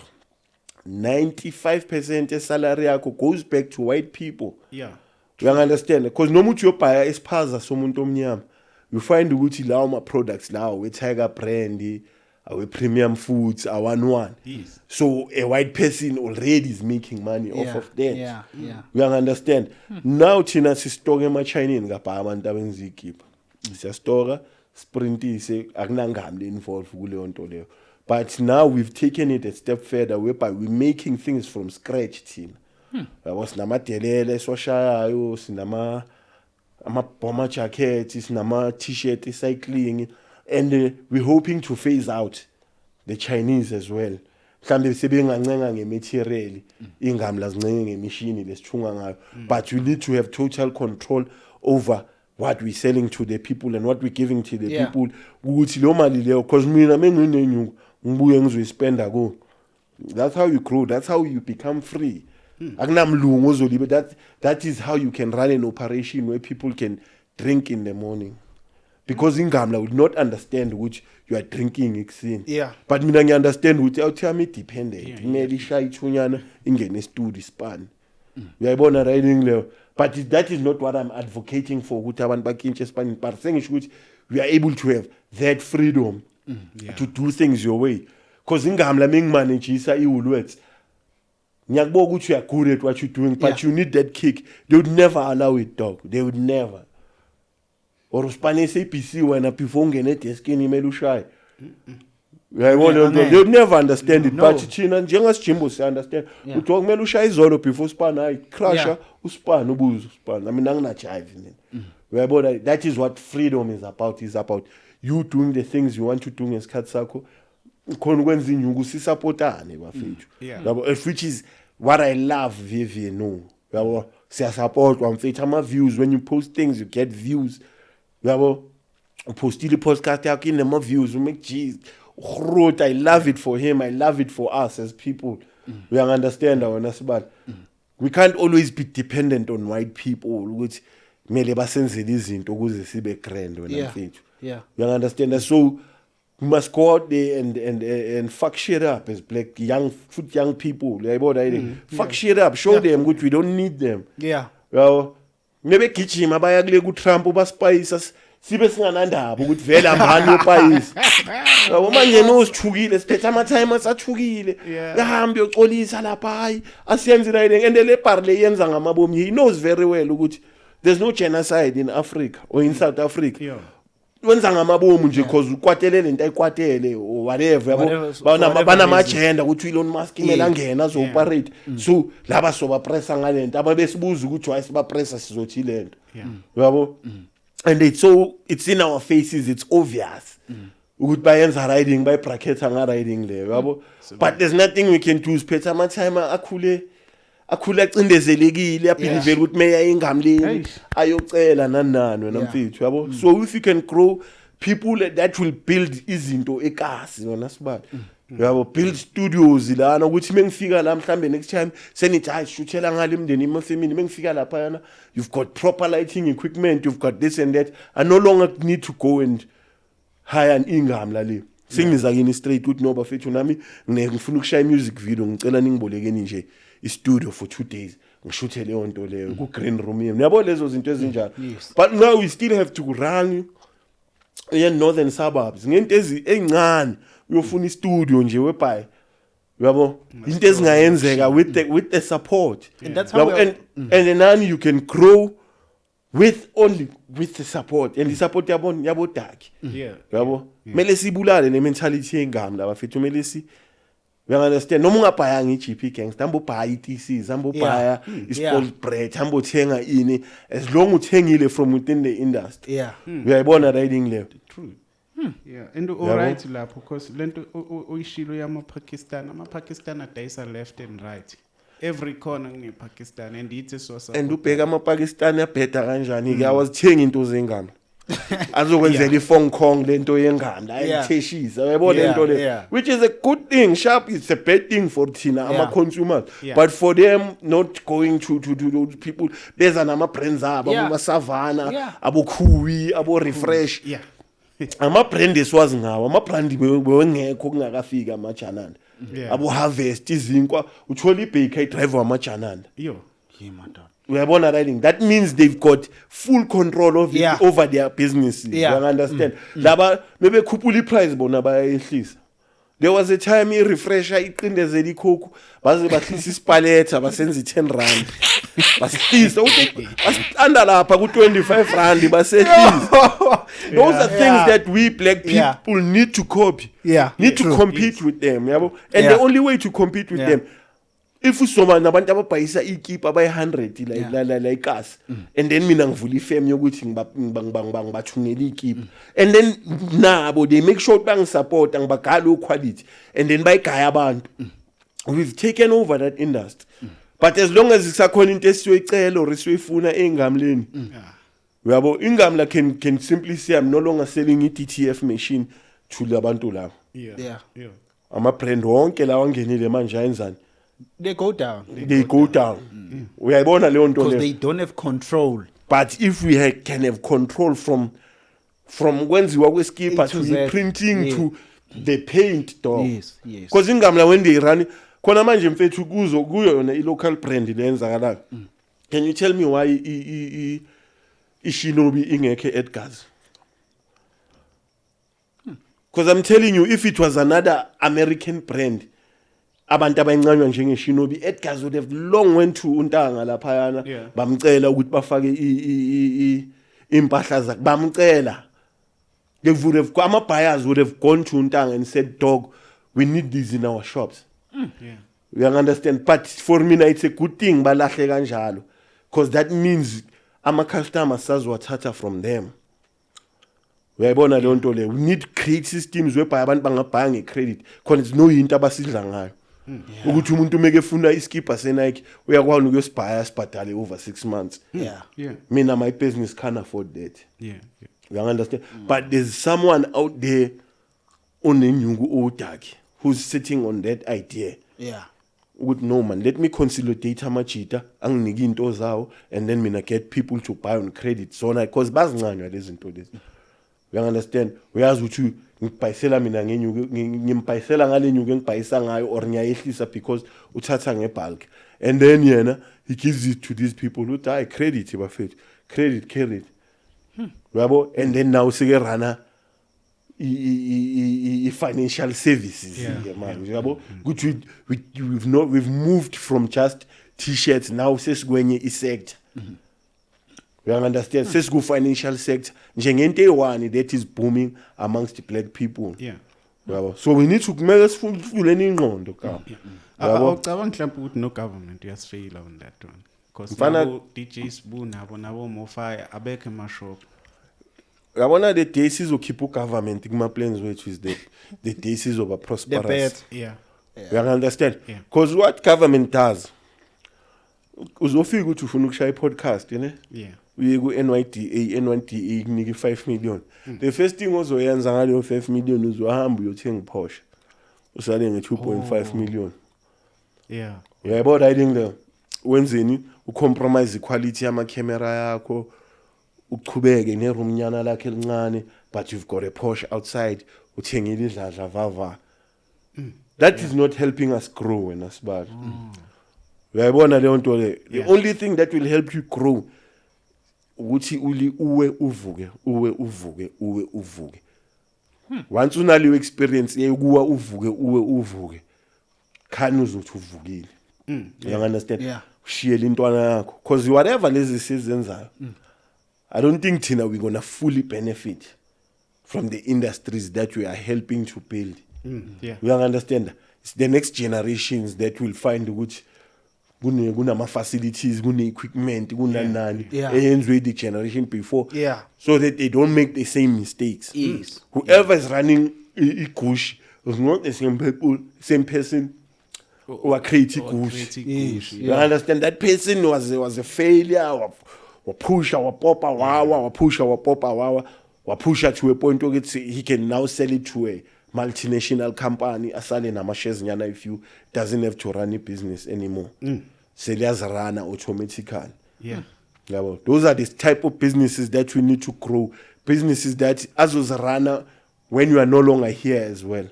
95% salary yakho goes back to white people. You understand? Because no mutu yobhaya isiphaza somuntu omnyama. You find ukuthi lawo ma products lawo we Tiger brand, our premium foods, our one. So a white person already is making money off of that. You understand? Now thina sistoke ema-Chinese ngapha abantu abenza ikipa. Siyasitoka sprintise akunangami involved kuleyo nto leyo. But now we've taken it a step further whereby we're making things from scratch thina. Sinamadelele swashayayo, sinama bomber jackets, sinama t-shirt, cycling, and we're hoping to phase out the Chinese as well. Mhlambe sebengancenga ngematerial, ingamla zincenge ngemishini lesithunga ngayo. But we need to have total control over what we're selling to the people and what we're giving to the people. Ukuthi lo mali leyo because mina menginenyuka ngibuye ngizoyispenda ko. That's how you grow, that's how you become free. That is how you can run an operation where people can drink in the morning. Because Ingamla would not understand which you are drinking ekuseni. But mina ngiunderstand ukuthi awuthami dependent. Imeli shay thunyana ingene studio span. Uyayibona riding leyo. But that is not what I'm advocating for ukuthi abantu bakintshe span. But sengisho ukuthi we are able to have that freedom to do things your way. Because Ingamla mengimanageisa iWoolworths. Nyakbo ukuthi you are good at what you're doing, but you need that kick. They would never allow it, dog. They would never. Or uspane SAPC wena before ungene deskini imele ushaye. uyayibona angeke. they'll never understand it No. but thina njengasijimbo siya understand Yeah. ukuthi kumele ushaye izolo before span hayi crusher Yeah. uspan ubuze uspan I mean angina jive mina uyayibona that is what freedom is about you doing the things you want to do ngesikhathi sakho khona ukwenza inyuku sisupportane bafethu Yeah. yabo which is what I love Vivian no yabo siyasupportwa mfethu ama views when you post things you get views yabo upostile podcast yakho inema views make G's growth I love it for him I love it for us as people we understand wena sibali we can't always be dependent on white people ukuthi mele basenzele izinto ukuze sibe grand wena Yeah. mfethu Yeah. you understand that so we must go out there and fuck shit up as black young people uyayibona yini fuck shit up show them ukuthi we don't need them Yeah. yabo nebe gijima baya kule ku Trump baspayisa sibe singanandaba ukuthi vele ambani yopayisa yabo manje nosithukile siphethe ama time asathukile Yeah. yahambe yocolisa lapha hayi asiyenze la yini and le bar le yenza ngamabomu he knows very well ukuthi there's no genocide in Africa or in South Africa Yeah. wenza ngamabomu nje because ukwatele lento ayikwatele or whatever yabo Whatever, for whatever banama reason. agenda ukuthi Elon Musk imela ngena zo operate so laba soba pressa ngalento ababesibuza ukuthi why siba pressa sizothi lento yabo and it's in our faces it's obvious ukuthi bayenza riding by bracket nga riding le yabo but there's nothing we can do siphethe ama time akhule acindezelekile abelieve ukuthi meya ingamleni ayocela nanani wena Yeah. mfethu yabo so if you can grow people that will build izinto ekasi yona sibali yabo build studios lana ukuthi mengifika la mhlambe next time senithi hayi shuthela ngale imndeni imafamily mengifika lapha yana you've got proper lighting equipment you've got this and that I no longer need to go and hire an ingam la le singiza kini straight ukuthi no bafethu nami ngifuna ukushaya music video ngicela ningibolekeni nje i-studio for 2 days ngishuthe leyo nto leyo ku green room yami yabo lezo zinto ezinjalo Yes. but now we still have to run in northern suburbs ngento ezincane uyofuna i-studio nje webhayi yabo into ezingayenzeka with the support And that's how yabo, we are- and then you can grow with the support and the support yabo daki Yeah. yabo mele sibulale le mentality yengami la bafethu mele si we understand noma ungabhayanga iGP gangster hambo bhaya iTC hambo bhaya iSpoiled Bread hambo thenga ini as long uthengile from within the industry Yeah. uyayibona riding level True. Yeah, and all right lapho because lento oyishilo yama-Pakistan ama-Pakistan adayisa left and right every corner nge-Pakistan and it's a source and ubheka amaPakistani abheda kanjani ke awazithenga into zengami azokwenzela iFong Kong lento yengami la ayitheshisa uyabona lento le which is a good thing sharp it's a bad thing for thina ama consumers but for them not going to those people beza nama brands abo ama Savannah abo Khuwi abo Refresh ama brand esiwazi ngawo ama brand bewengekho kungakafika amajananda abo Harvest izinkwa uthola ibaker driver wamajananda yo uyabona riding that means they've got full control of it over their businesses you understand laba bebekhuphula iprice bona bayehlisa there was a time i-refresher iqindezela ikhokhu baze bahlisa ispaletha basenza i10 rand basihlisa ukuthi basitanda lapha ku25 rand basehlisa those are things that we black people need to copy need to compete with them yabo and the only way to compete with them if usoma nabantu ababhayisa ikipa abayi100 la ikasi and then mina ngivula ifem yokuthi ngibathungela ikipa and then nabo they make sure bangisupport ngibagala quality and then bayigaya abantu we've taken over that industry but as long as isakhona into esiyoyicela or esiyoyifuna engamleni uyabo ingamla can simply say I'm no longer selling i-DTF machine to labantu labo ama brand wonke la wangenile manje ayenzani they go down uyayibona leyo nto because they don't have control but if we can have control from kwenziwa kweskipa to the printing to the paint dog because ingamla when they run khona manje mfethu kuyo yona i-local brand lenzakalayo can you tell me why iShinobi ingekho Edgars because I'm telling you if it was another American brand abantu abancanywa njengeShinobi Edgars would have long went to untanga lapha yana bamcela ukuthi bafake impahla zakhe bamcela They would have, buyers would have gone to Untang and said, dog, we need these in our shops. Yeah. You understand? But for me, it's a good thing, because that means I'm a customer sazwatata from them. We need credit systems where abantu buying a credit because it's no into abasidla ngayo. Ukuthi umuntu make efuna iskipper seNike uyakwazi ukuyosibhaya sibhadale over 6 months. Yeah. Mina my business can't afford that. Yeah. You understand? But there's someone out there on enyungu odaki who's sitting on that idea. Yeah. Would no man, let me consolidate amachita anginiki into zawo and then mina get people to buy on credit. So because bazincanywa lezi zinto lezi. You understand? Uyazi ukuthi ngibhayisela mina ngiyibhayisela ngale nyuku engibhayisa ngayo or ngiyayehlisa because uthatha ngebulk. And then yena he gives it to these people who die credit bafethu. Credit. Yabo, and then now sike rana financial services man. Yabo, we've moved from just t-shirts now sesigwenye isector. You understand? Sesgu financial sector. Njengento eyi-one that is booming amongst the black people. Yeah. Yabo. So we need to make us full ingqondo ka. Yabo. Awucabanga mhlawumbe ukuthi no government uyasifeyila on that one. Because Mfana- nabo DJs nabo Mofire abekho emashop. Yabona the days sizokhipha ugovernment kuma plans wethu is the days sizoba The prosperous. bad. Yeah. You understand? Yeah. Because what government does, uzofika ukuthi ufuna ukushaya i-podcast, Yeah. uye ku-NYDA kunike 5 million. The first thing ozoyenza ngaleyo 5 million uzohamba uyothenga iPorsche. Usale nge-2.5 million. Yeah. Uyayibona riding there. Wenzeni ucompromise quality yama camera yakho. Uqhubeke neroom nyana lakhe elincane but you've got a Porsche outside uthengile idladla vava. That is not helping us grow wena sibali. Uyayibona leyo nto le. The only thing that will help you grow ukuthi uwe uvuke. Once unaleyo experience yekuwa uvuke khani uzothi uvukile. You understand? Yeah. Ushiyele intwana yakho because whatever lezi sizenzayo I don't think Tina we're gonna fully benefit from the industries that we are helping to build. Yeah. You understand? It's the next generations that will find which kunama facilities, kune equipment, kunanani Yeah. eyenziwe the generation before. Yeah. So that they don't make the same mistakes. Yes. Whoever is running Gush is not the same person who are creating Gush. Yes. You understand? That person was a failure. Wapusha wapopa wawa, wapusha to a point where he can now sell it to a multinational company. Asale na shares nyana if you doesn't have to run a business anymore. So there's run automatically. Yeah. Yabo. Those are the type of businesses that we need to grow. Businesses that as was run when you are no longer here as well.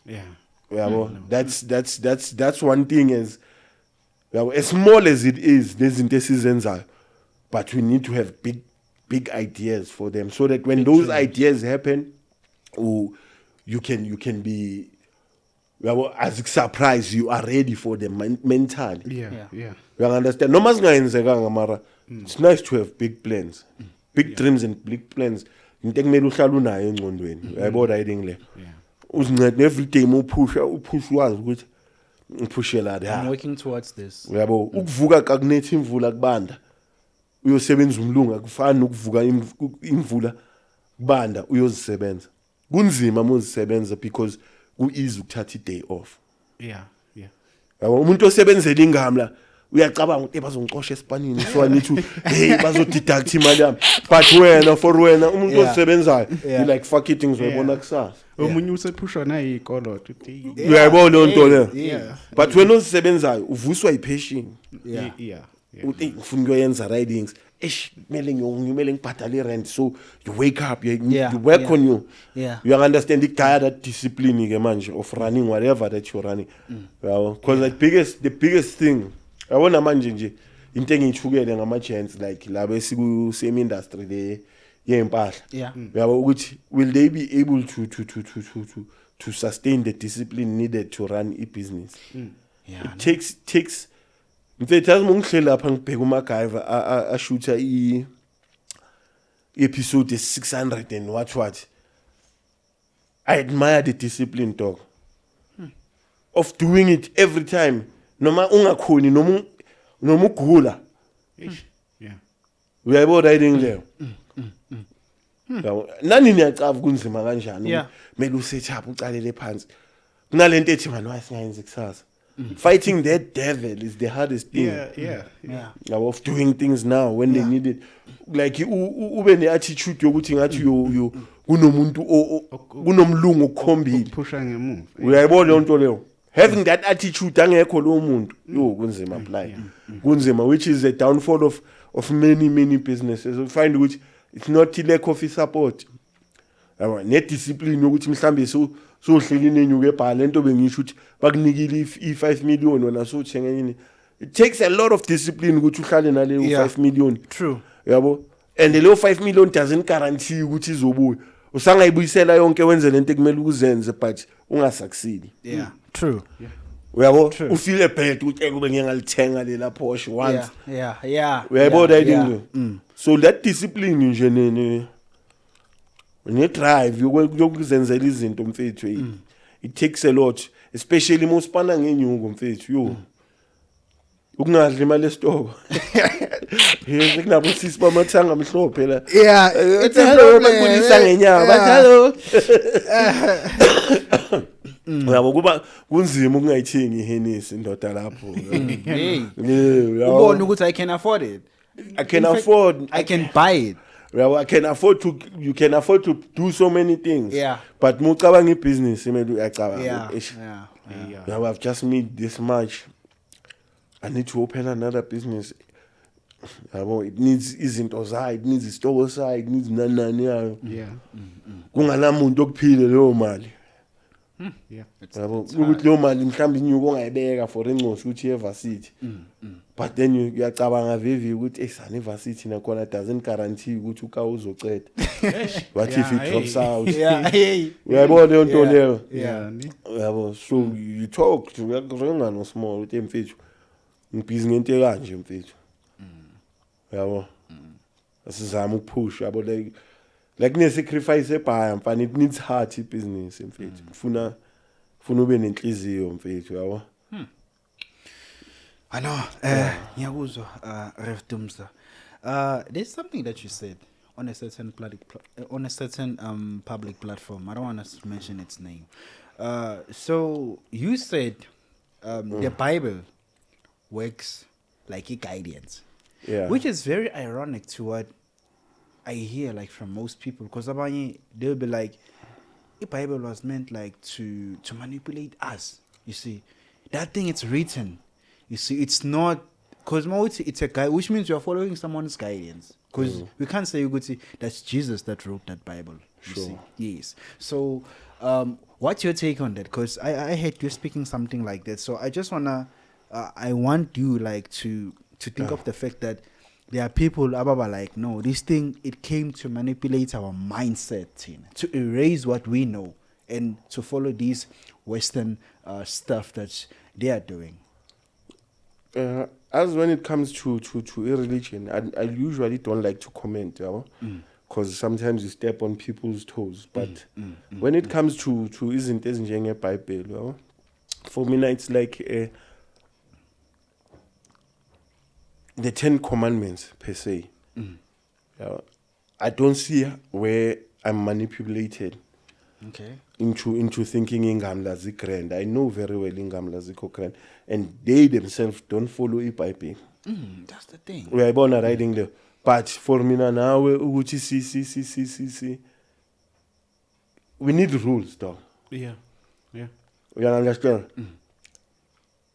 Yeah. Yabo. That's one thing is. As small as it is, there's intensities, but we need to have big ideas for them, so that when those ideas happen, you can be as surprised you are ready for them mentally. Yeah. You understand? No mas ngayenzekanga mara. It's nice to have big plans, big dreams and big plans. Into ekumele uhlala unayo engqondweni. Uyayibona riding le. Yeah. Uzincede every day upush wazi ukuthi uphushela la. I'm working towards this. Uyabo ukuvuka kakunethi imvula kubanda uyosebenza umlunga kufana ukuvuka imvula kubanda uyozisebenza kunzima mozisebenza because ku-easy ukuthatha i-day off. Yeah. Yabo umuntu osebenzela ingamla uyacabanga ukuthi bazongixosha esipanini so I need to bazodeduct imali yami but wena umuntu osebenzayo you like fuck it ngizoyibona kusasa. Omunye usephushwa nayikolo today. Uyayibona lo nto le. Yeah. But wena osebenzayo uvuswa i-passion. Yeah. Uthi ufuna ukuyenza ridings kumele ngibhadale rent so you wake up you work on you. Yeah. You understand the that discipline ke manje of running whatever that you're running. Because the biggest thing yabona manje nje into engiyithukele ngama gents like labo esiku same industry le yempahla. Yeah. Yabo ukuthi will they be able to sustain the discipline needed to run a business? Yeah. It takes mfethu azimongihlela lapha ngibheka uMacGyver a shoota episode is 600 and what. I admire the discipline, dog. Of doing it every time. Noma ungakhoni noma ugula. Yeah. Uyayibona riding there. Yabo nani niyacava kunzima kanjani Yeah. mele uset up ucalele phansi. Kunalento ethi man wasingayenza kusasa. Fighting that devil is the hardest thing. Yeah. Of doing things now when they need it. Like ube ne attitude yokuthi ngathi yo kunomuntu kunomlungu okhombile. Pusha ngemuva. Uyayibona le nto leyo. Having that attitude angekho lo muntu yo kunzima apply. Kunzima, which is a downfall of many businesses. You find which it's not lack of support. Ne discipline yokuthi mhlambe so hleli nenyuke ebhala lento bengisho ukuthi bakunikile i5 million wena so uthenga yini. It takes a lot of discipline ukuthi uhlale nale u5 million. True. Yabo. And the 5 million doesn't guarantee ukuthi izobuya. Usangayibuyisela yonke wenze lento ekumele ukuzenze but ungasucceed. Yeah. True. Uyabo ufeel a bad ukuthi kube ngiyalithenga lela Porsche once. Yeah. Uyabo that thing. So that discipline nje ne drive yokuzenzela izinto mfethu it takes a lot, especially mosipana ngenyuko mfethu yo. Ukungadla imali esitoko. Hey kunabo sisi bamathanga amhlophe la. Yeah, it's a hello problem. bakulisa ngenyama bathi hello. Uyabo kuba kunzima ukungayithengi iHennessy indoda lapho. Hey. Yeah, Ubone ukuthi I can afford it. I can afford. I can buy it. Well, you can afford to do so many things. Yeah. But mucabanga business imele uyacabanga. Yeah. Now I've just made this much. I need to open another business. It needs izinto zayo, it needs isitoko sayo, it needs nani yayo. Yeah. Kunganamuntu okuphile leyo mali. Yeah. Yabo ukuthi leyo mali mhlawumbe inyuko ongayibeka for incosi ukuthi evarsity. But then uyacabanga vivi ukuthi esane varsity nakhona doesn't guarantee ukuthi uka uzoceda. What if it drops out? Yeah. Hey. Uyayibona le nto leyo. Yeah. Yabo so you talk to uyaqonga no small uthi mfethu ngibhizi ngento ekanje mfethu. Yabo. Asizama ukupush yabo like ne sacrifice ebhaya mfana it needs heart business mfethu. Ufuna ube nenhliziyo mfethu yabo. I know. Ngiyakuzwa Rev Dumza. There's something that you said on a certain public platform. I don't want to mention its name. So you said the Bible works like a guidance. Yeah. Which is very ironic to what I hear like from most people, because they'll be like, the Bible was meant like to manipulate us. You see, that thing it's written. You see, it's not, because it's a guy, which means you are following someone's guidance. Because we can't say that's Jesus that wrote that Bible. You see? Yes. So, what's your take on that? Because I heard you speaking something like that. So I just I want you like to think of the fact that there are people ababa like, no, this thing, it came to manipulate our mindset, to erase what we know and to follow these Western stuff that they are doing. As when it comes to a religion, I usually don't like to comment, because sometimes you step on people's toes. But when it comes to isn't a Bible, for me, it's like the 10 Commandments per se. I don't see where I'm manipulated. Okay. Into thinking ingamla zikrend. I know very well ingamla zikokrand, and they themselves don't follow the Bible. That's the thing. We are born riding there, but for me now we see. We need rules, though. Yeah. You understand?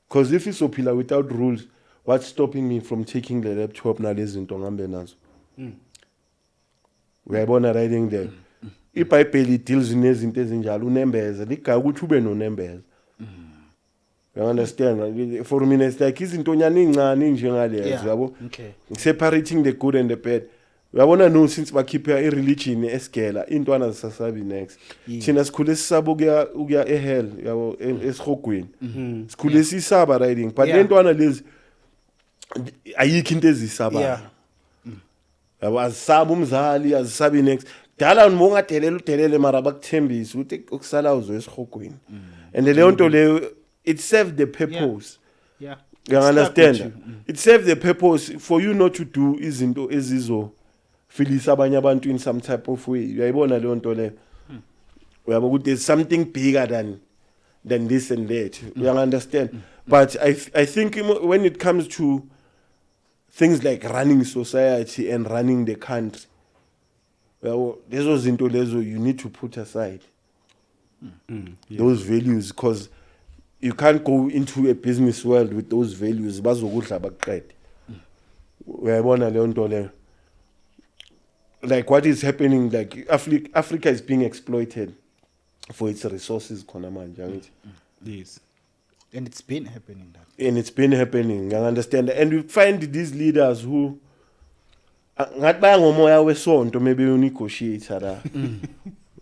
Because if it's so pillar without rules, what's stopping me from taking the laptop now? Listen to nazo. We are born riding there. iBhayibheli deals nezinto ezinjalo unembeza ligayi ukuthi ube nonembeza. You understand? For me it's like izinto nyana incane njengalezo yabo. Okay. Separating the good and the bad. Uyabona no since bakhipha ireligion esgela intwana zisasabi next. Thina sikhule sisaba ukuya ehell yabo esihogweni. Sikhule sisaba riding but lentwana lezi ayikho into ezisaba. yabo azisabi umzali azisabi next dala ungadelela udelele mara bakuthembisa ukuthi okusala uzwe esihogweni and leyo nto leyo it serves the purpose Yeah. you understand it serves the purpose for you not to do izinto ezizo filisa abanye abantu in some type of way uyayibona leyo nto leyo uyabo ukuthi there's something bigger than this and that you understand but I think when it comes to things like running society and running the country well lezo zinto lezo you need to put aside those values because you can't go into a business world with those values bazokudla bakuqede uyayibona leyo nto leyo like what is happening like Africa is being exploited for its resources khona manje angithi Yes. And it's been happening that. and it's been happening I understand and we find these leaders who ngathi baya ngomoya wesonto maybe you negotiate la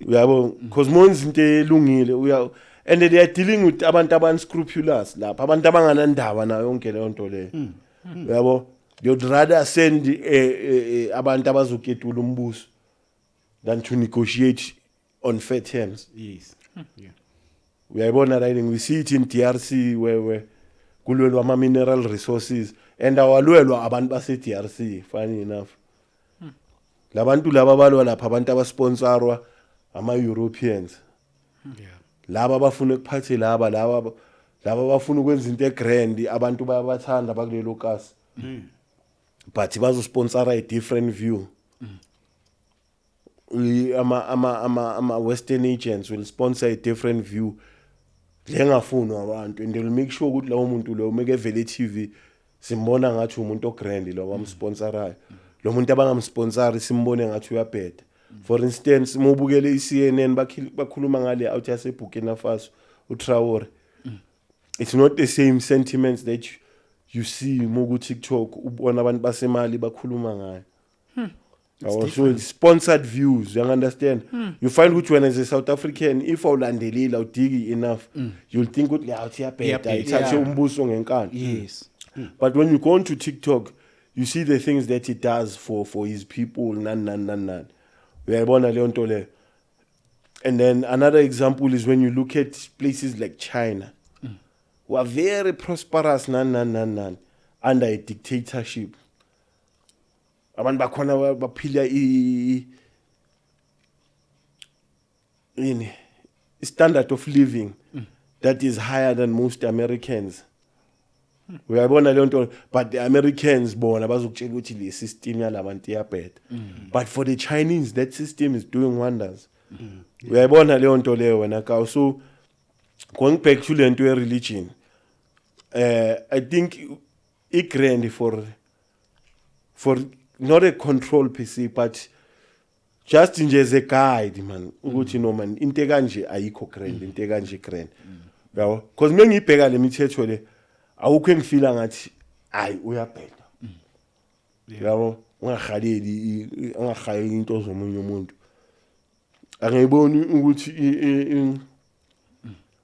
uyabo because monzi into elungile and they are dealing with abantu unscrupulous lapha abantu abanganandaba nayo yonke leyo nto leyo uyabo you'd rather send abantu abazoketula umbuso than to negotiate on fair terms Yes. Yeah. uyayibona writing we see it in DRC where kulwelwa ama mineral resources and awalwelwa abantu base DRC funny enough labantu laba balwa lapha abantu abasponsorwa ama Europeans Yeah. laba abafuna ukuphathe laba bafuna ukwenza into egrand abantu bayabathanda bakulelo kasi but bazosponsora a different view ama western agents will sponsor a different view lengafunwa abantu and they'll make sure ukuthi lawo muntu lo make evele TV simbona ngathi umuntu ogrand lo bamsponsorayo lo muntu abangamsponsori simbone ngathi uyabheda for instance mobukele iCNN bakhuluma ngale out yase Burkina Faso uTraore it's not the same sentiments that you see moku TikTok ubona abantu basemali bakhuluma ngayo also sponsored views you understand you find which one as a South African if awulandelile awudigi enough you'll think ukuthi awuthi yabheda ithathe umbuso ngenkani Yes. but when you go onto TikTok you see the things that he does for his people nan uyayibona leyo nto le and then another example is when you look at places like China who are very prosperous nan under a dictatorship abantu bakhona baphila standard of living that is higher than most Americans uyayibona leyo nto but the Americans bona bazokutshela ukuthi le system yalabantu iyabheda but for the Chinese that system is doing wonders uyayibona leyo nto leyo wena ka so going back to lento ye religion I think it grand for not a control per se but just nje as a guide man ukuthi no man into kanje ayikho grand into kanje grand yabo because mina ngibheka le mithetho le awukho engifila ngathi hayi uyabheda yabo ungahayeli into zomunye umuntu angiyiboni ukuthi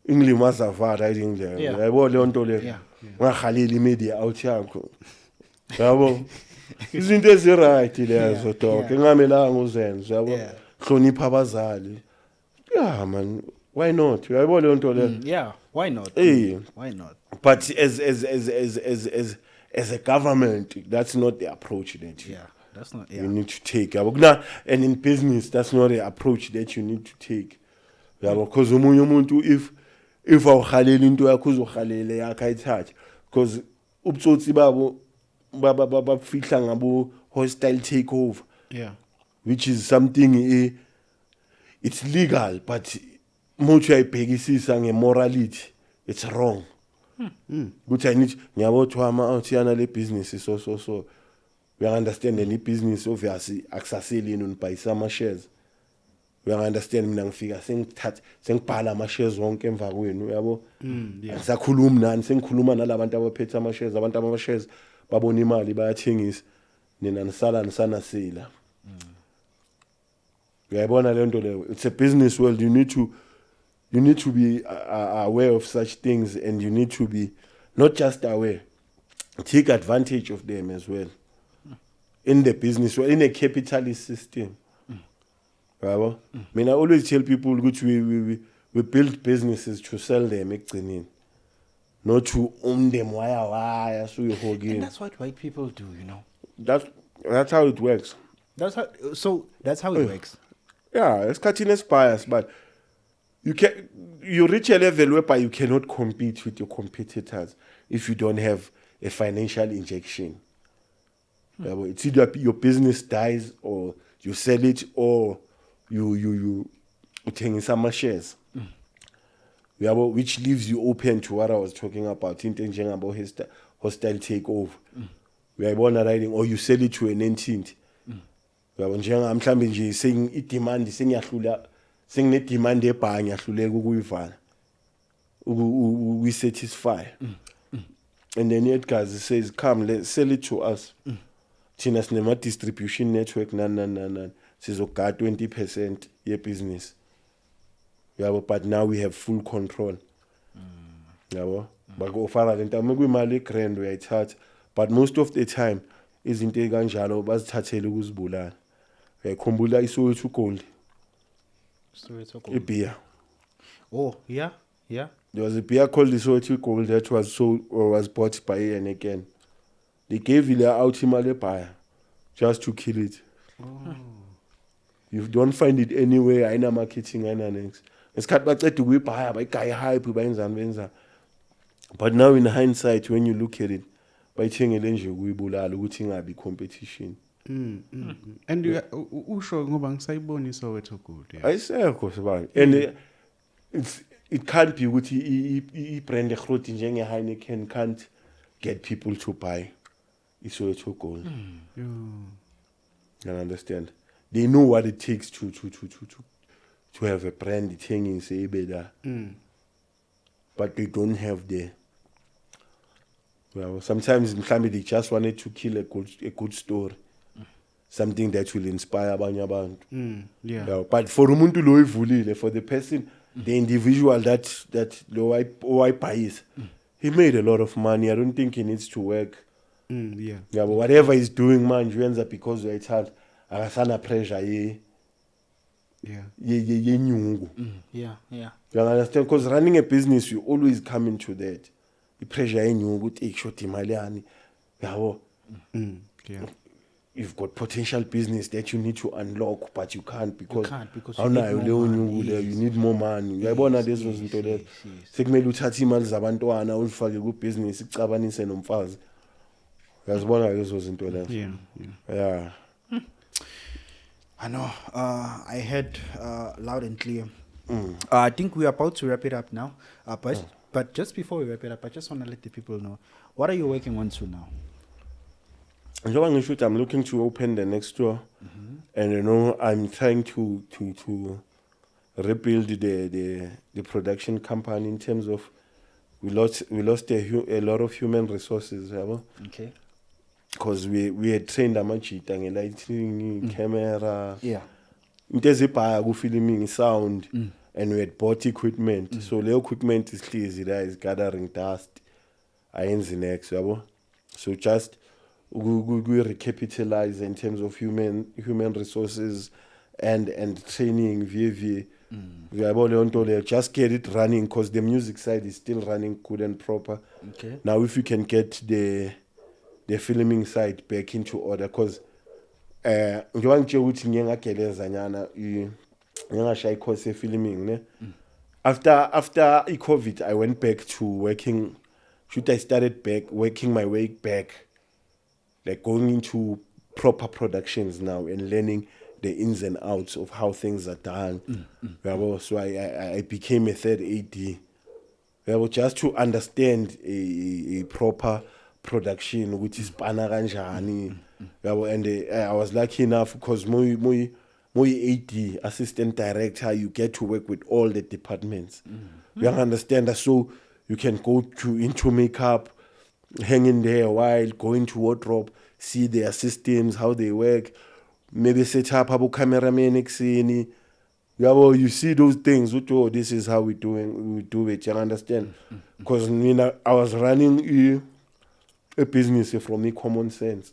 ingilimaza vara indlela yabo leyo nto le ungahayeli media out yakho yabo izinto eziright lezo dog engamelanga uzenze yabo hlonipha abazali yeah man why not uyayibona leyo nto le Yeah, why not? Hey. Why not? but as a government that's not the approach that Yeah, that's not. you Yeah. need to take yabo and in business that's not the approach that you need to take yabo because umunye umuntu if awuhalela into yakho uzohalele yakhe ayithathe because ubutsotsi babo babafihla ngabo hostile takeover Yeah. which is something it's legal but much ayibhekisisa ngemorality it's wrong ukuthi I need ngiyabothwa awuthiyana le business so we understand any business obviously akusaselini unibhayisa ama shares we understand mina ngifika sengibhala ama shares wonke emva kwenu uyabo ngisakhuluma nani sengikhuluma nalabantu abaphethe ama shares abantu ama shares babona imali bayathengisa nina nisana sila uyayibona le nto leyo it's a business world you need to be aware of such things and you need to be not just aware take advantage of them as well in the business or in a capitalist system. Right? I mean, I always tell people which we build businesses to sell them, not to own them. Why? So you're And that's what white people do, you know. That's how it works. That's how it works. Yeah, it's cutting bias, but you reach a level whereby you cannot compete with your competitors if you don't have a financial injection. It's either your business dies or you sell it or you take some shares. Which leaves you open to what I was talking about, intention about hostile takeover. We are born writing or you sell it to an entity. I'm saying it demand saying demand we satisfy. And then it guys says, come, let's sell it to us. China's name distribution network, says okay, 20% your business. But now we have full control. But most of the time, isn't kanjalo bazithathele ukuzibulala. Khumbula iSoweto Gold. Beer. Oh, yeah. There was a beer called the Soweto Gold that was bought by and again. They gave it out Imale buyer just to kill it. You don't find it anywhere. Aina marketing, aina next. It's cut back to we buy by guy hype benza. But now in hindsight, when you look at it, by changing lenje kuyibulala ukuthi ingabi competition. And you usho ngoba ngisayibona iSoweto Gold. Ayisekho sibani. And it can't be ukuthi i-brand egroti njenge Heineken can't get people to buy iSoweto Gold. You understand? They know what it takes to have a brand hanging say better. But they don't have the sometimes they just wanted to kill a good story. Something that will inspire abanye abantu. But for umuntu lo ivulile, for the person, the individual that lo buys, he made a lot of money. I don't think he needs to work. But whatever he's doing, man, you ends up because it's hard. Akasana pressure ye nyungu. Yeah. You understand? Because running a business, you always come into that. The pressure in you, take short imaliani. You've got potential business that you need to unlock, but you can't because you need more money. Uyabona lezo zinto lezo. Sekumele uthathe imali zabantwana ulifake ku business icabanise nomfazi. Uyazibona lezo zinto lezo. Yeah. I know. I heard loud and clear. I think we're about to wrap it up now. But just before we wrap it up, I just want to let the people know, what are you working on to now? I'm looking to open the next store, and I'm trying to rebuild the production company in terms of we lost a lot of human resources. Okay. Because we had trained amajita lighting, camera, filming, sound, and we had bought equipment. So the equipment is clear, is gathering dust. So just we recapitalize in terms of human resources and training, VV. Just get it running because the music side is still running good and proper. Okay. Now if you can get the filming side back into order, because after COVID I went back to working. I started working my way back, like going into proper productions now and learning the ins and outs of how things are done. So I became a third AD. Just to understand a proper production, which is panaranjani. And I was lucky enough because my AD, assistant director, you get to work with all the departments. You understand that, so you can go into makeup, hang in there a while, go into wardrobe, see their systems, how they work, maybe set up a cameraman, you see those things, this is how we do it, you understand? Because I was running a business from common sense.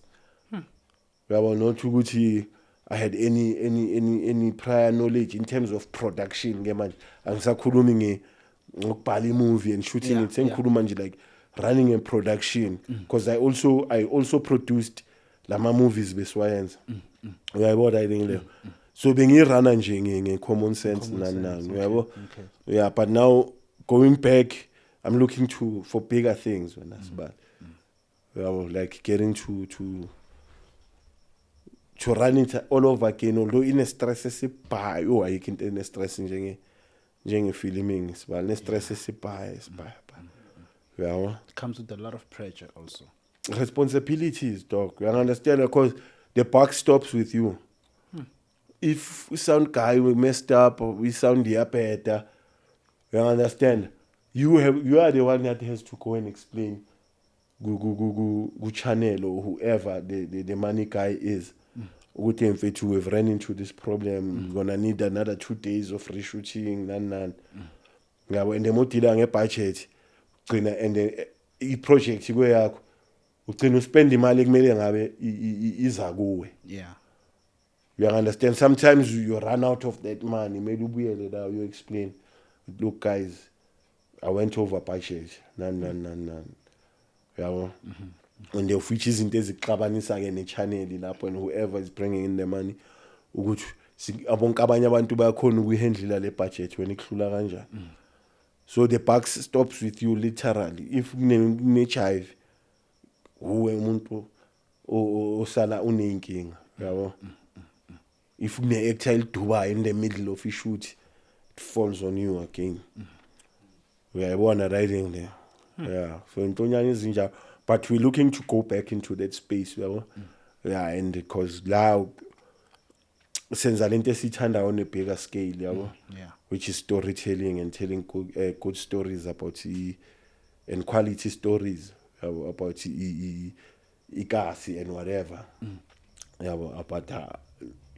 uyabo, not ukuthi I had any prior knowledge in terms of production ke manje angisakhulumi ngokubhala movie and shooting it, sengikhuluma nje like running a production, because I also produced lama movies besiwayenza. Uyayibona I think leyo. So bengirana nje nge-common sense nani uyabo. Yeah, but now going back, I'm looking for bigger things when that's bad. Like getting to run it all over again, although in a stress esibhayo ayikho into ene stress njenge filming isibali ne stress esibhayo. Yeah, It comes with a lot of pressure also. responsibilities, dog. You understand, because the buck stops with you. If we sound guy we messed up or we sound better, you understand, you are the one that has to go and explain go channel or whoever the money guy is. We've run into this problem. We're gonna need another 2 days of reshooting. Yeah, when the motila nge budget, and the project you go ugcina spend imali kumele ngabe iza kuwe. Yeah. You understand? Sometimes you run out of that money. Maybe you explain, look guys, I went over budget. None. Yeah. And the which is in this channel lapho, and whoever is bringing in the money, ukuthi abonke abanye abantu bayakhona ukuhandle le budget when ikhulula kanjani. So the buck stops with you literally. If ne-HIV uwe umuntu osala unenkinga, yabo. If ne-actor Dubai in the middle of a shoot, it falls on you again. Uyayibona riding there. Yeah. So intonyana izinja, but we're looking to go back into that space, yabo. Yeah, and because now senza lento esithanda on a bigger scale, yabo. Yeah. Which is storytelling and telling good stories about and quality stories about ikasi and whatever. About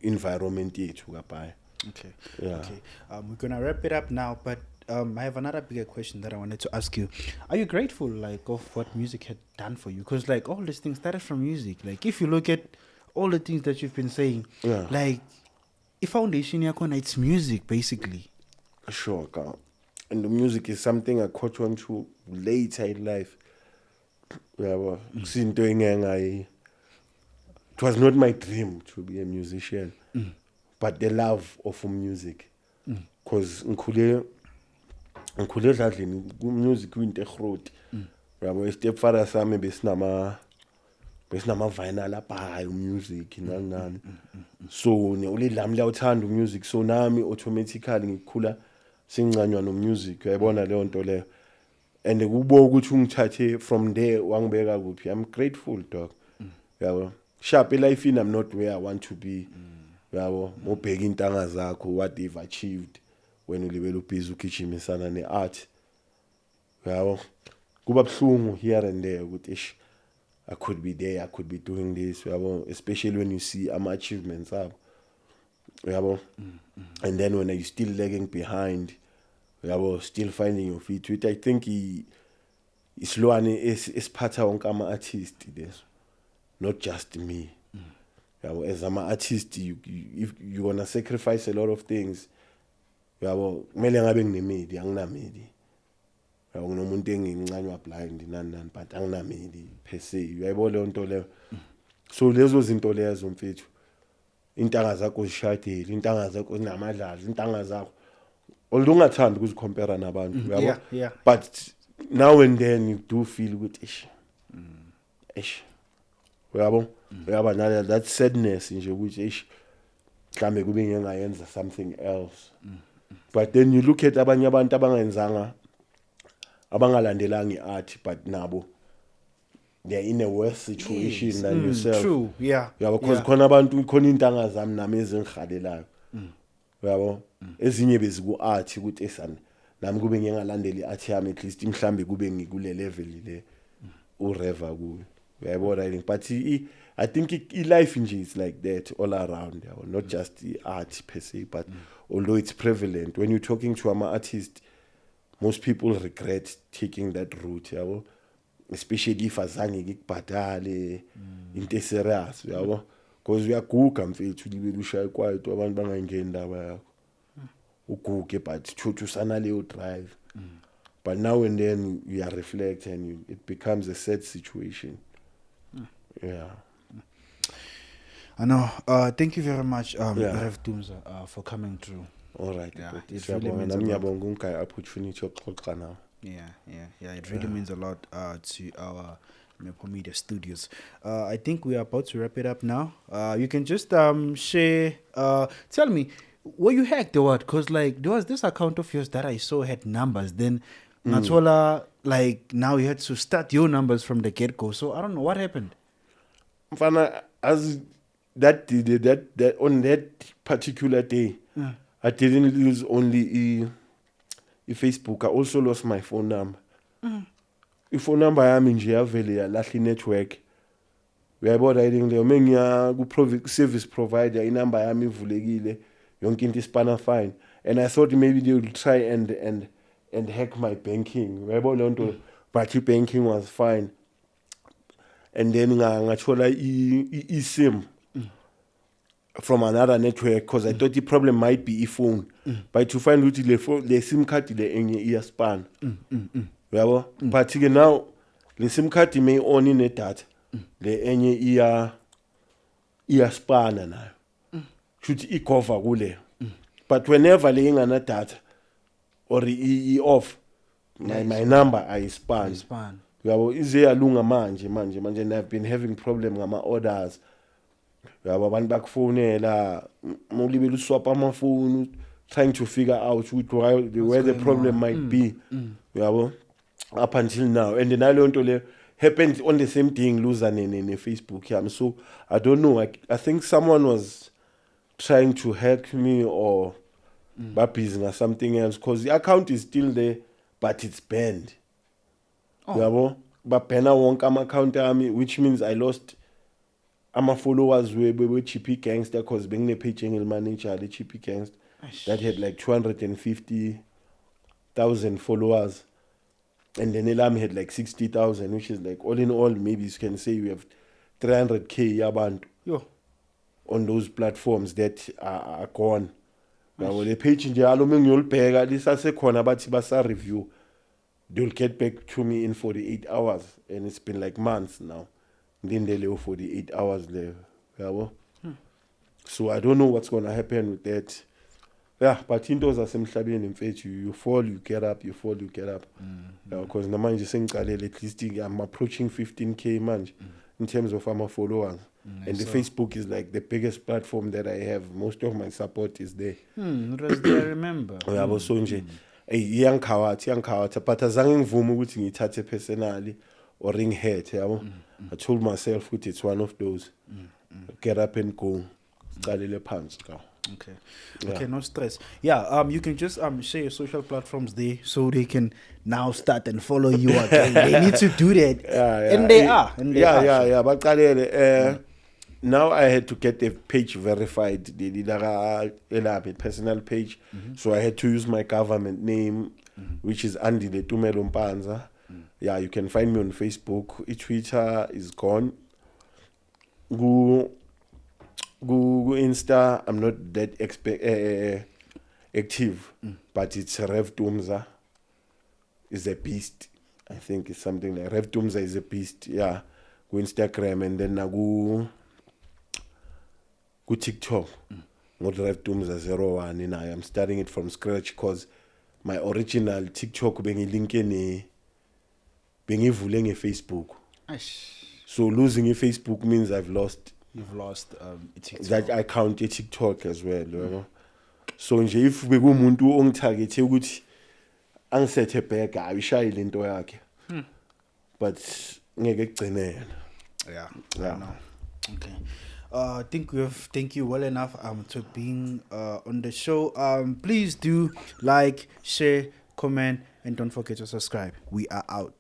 environment yethu kapaya. Okay. Yeah. Okay. We're gonna wrap it up now, but I have another bigger question that I wanted to ask you. Are you grateful, like, of what music had done for you? Because, like, all these things started from music. Like, if you look at all the things that you've been saying, like, if foundation yakona, it's music basically. Sure, girl. And the music is something I caught on to later in life. Yeah, it was not my dream to be a musician, but the love of music. Because ngikhule dladlini music kuyinto egroti. Yabo stepfather sami besinama vinyl apha music nani. So ne ulidlami liyawuthanda music, so nami automatically ngikhula singcanywa no music. Uyayibona leyo nto leyo. And kubo ukuthi ungithathe from there wangibeka kuphi. I'm grateful, dog. Yabo. Sharp life in, I'm not where I want to be. Yabo, mobheka intanga zakho, what they've achieved when ulibela ubhizi ugijimisana ne-art. Yabo. Kuba buhlungu here and there ukuthi ish, I could be there, I could be doing this, yabo, especially when you see achievements up. Yabo. And then when you're still lagging behind, yabo, still finding your feet, which I think isilwane esiphatha wonke ama-artist this. Not just me. As an artist, you're gonna sacrifice a lot of things. Kumele ngabe nginemedi, anginamedi. Nginomuntu engincanywa blind nani, but anginamedi per se. Uyayibona leyo nto leyo. So lezo zinto lezo mfethu. Intanga zakho zishadile, intanga zakho zinamadlazi, intanga zakho. Although ungathanda ukuzicompare nabantu, uyabo. Yeah. But now and then you do feel ukuthi ish. Uyabo nale that sadness nje ukuthi mhlambe kube ngiyenza something else. But then you look at abanye abantu abangenzanga abangalandelanga iart, but nabo they're in a worse situation than yourself. True, yeah. Because khona abantu khona intanga zami nami ezingihadelayo. Uyabo ezinye beziku art ukuthi esana nami kube ngiyengalandeli iart yami, at least mhlambe kube ngikule level le ureva kuyo. But I think life in is like that all around, not just the art per se, but although it's prevalent, when you're talking to an artist, most people regret taking that route, especially if azange ngikubhadale into serious, because uyaguga mfethu libele ushaye kwaito abantu bangayingeni indaba yakho uguge but chuchu sana leyo drive but now and then you are reflect and it becomes a sad situation. Yeah. I know. Thank you very much, Yeah. Rev Dumza, for coming through. All right. Yeah, But it really means a lot. ngiyabonga unkai opportunity yokuxoxa nawe. Yeah. It really means a lot to our Maple Media Studios. I think we are about to wrap it up now. You can just share. Tell me, were you hacked or what? Because like there was this account of yours that I saw had numbers. Then Natsola, like now you had to start your numbers from the get go. So I don't know what happened. Mfana, as that on that particular day, I didn't lose only a Facebook. I also lost my phone number. Phone number yami nje yavele yalahla network. Uyayibona yini leyo mengiya ku service provider inumber yami ivulekile yonke into ispana fine and I thought maybe they would try and hack my banking. Uyayibona leyo nto but banking was fine. And then ngathola eSIM from another network because I thought the problem might be iPhone. But to find out the SIM card le enye iyaspan. Yabo but ke now le SIM card may on in data le enye iyaspana nayo. Should icover kule. But whenever le ingana data or off my number ayispan. Yabo ize yalunga manje and I've been having problem ngama orders. Yabo abantu bakufonela mulibele uswap amafoni trying to figure out where the problem might be. Yabo up until now and then leyo nto le happened on the same thing loser ne Facebook yami. So I don't know, I think someone was trying to hack me or busy or something else because the account is still there but it's banned. Yabo bapena wonke ama-account ami which means I lost ama-followers we Chippy Gangster because bengine-page engil-manager le Chippy Gangster that had like 250,000 followers and then elami had like 60,000 which is like all in all maybe you can say we have 300k yabantu on those platforms that are gone. Now the page njalo mengiyolibheka lisasekhona bathi basa-review. They'll get back to me in 48 hours and it's been like months now. Then they live 48 hours there. Yeah, so I don't know what's going to happen with that. Yeah, but into zasemhlabeni mfethu you fall you get up, you fall you get up. Because namanje sengiqalele at least I'm approaching 15k manje in terms of my followers. And the Facebook is like the biggest platform that I have. Most of my support is there. What was there, I remember? Yabo so nje iyangikhawathi but azange ngivume ukuthi ngithathe personally or ring head yabo. I told myself ukuthi it's one of those get up and go sicalele phansi ka. Okay, no stress. Yeah, you can just share your social platforms there so they can now start and follow you again. They need to do that. And they are. Baqalele now I had to get the page verified. They did a personal page. So I had to use my government name, which is Andy Letumelo Mpanza. Yeah, you can find me on Facebook. Twitter is gone. Go Insta, I'm not that active, but it's Rev Dumza is a beast. I think it's something like Rev Dumza is a beast. Yeah, go Instagram and then go TikTok. Not Rev Dumza 01 and I am starting it from scratch because my original TikTok being linking vuleng Facebook. So losing a Facebook means I've lost. You've lost TikTok. That I count a TikTok as well. You know? So nje if bekumuntu ongitargethe ukuthi angisethe back ayishayile into yakhe. But ngeke kugcine yena. Yeah. I know. Okay. Thank you well enough to being on the show. Please do like, share, comment, and don't forget to subscribe. We are out.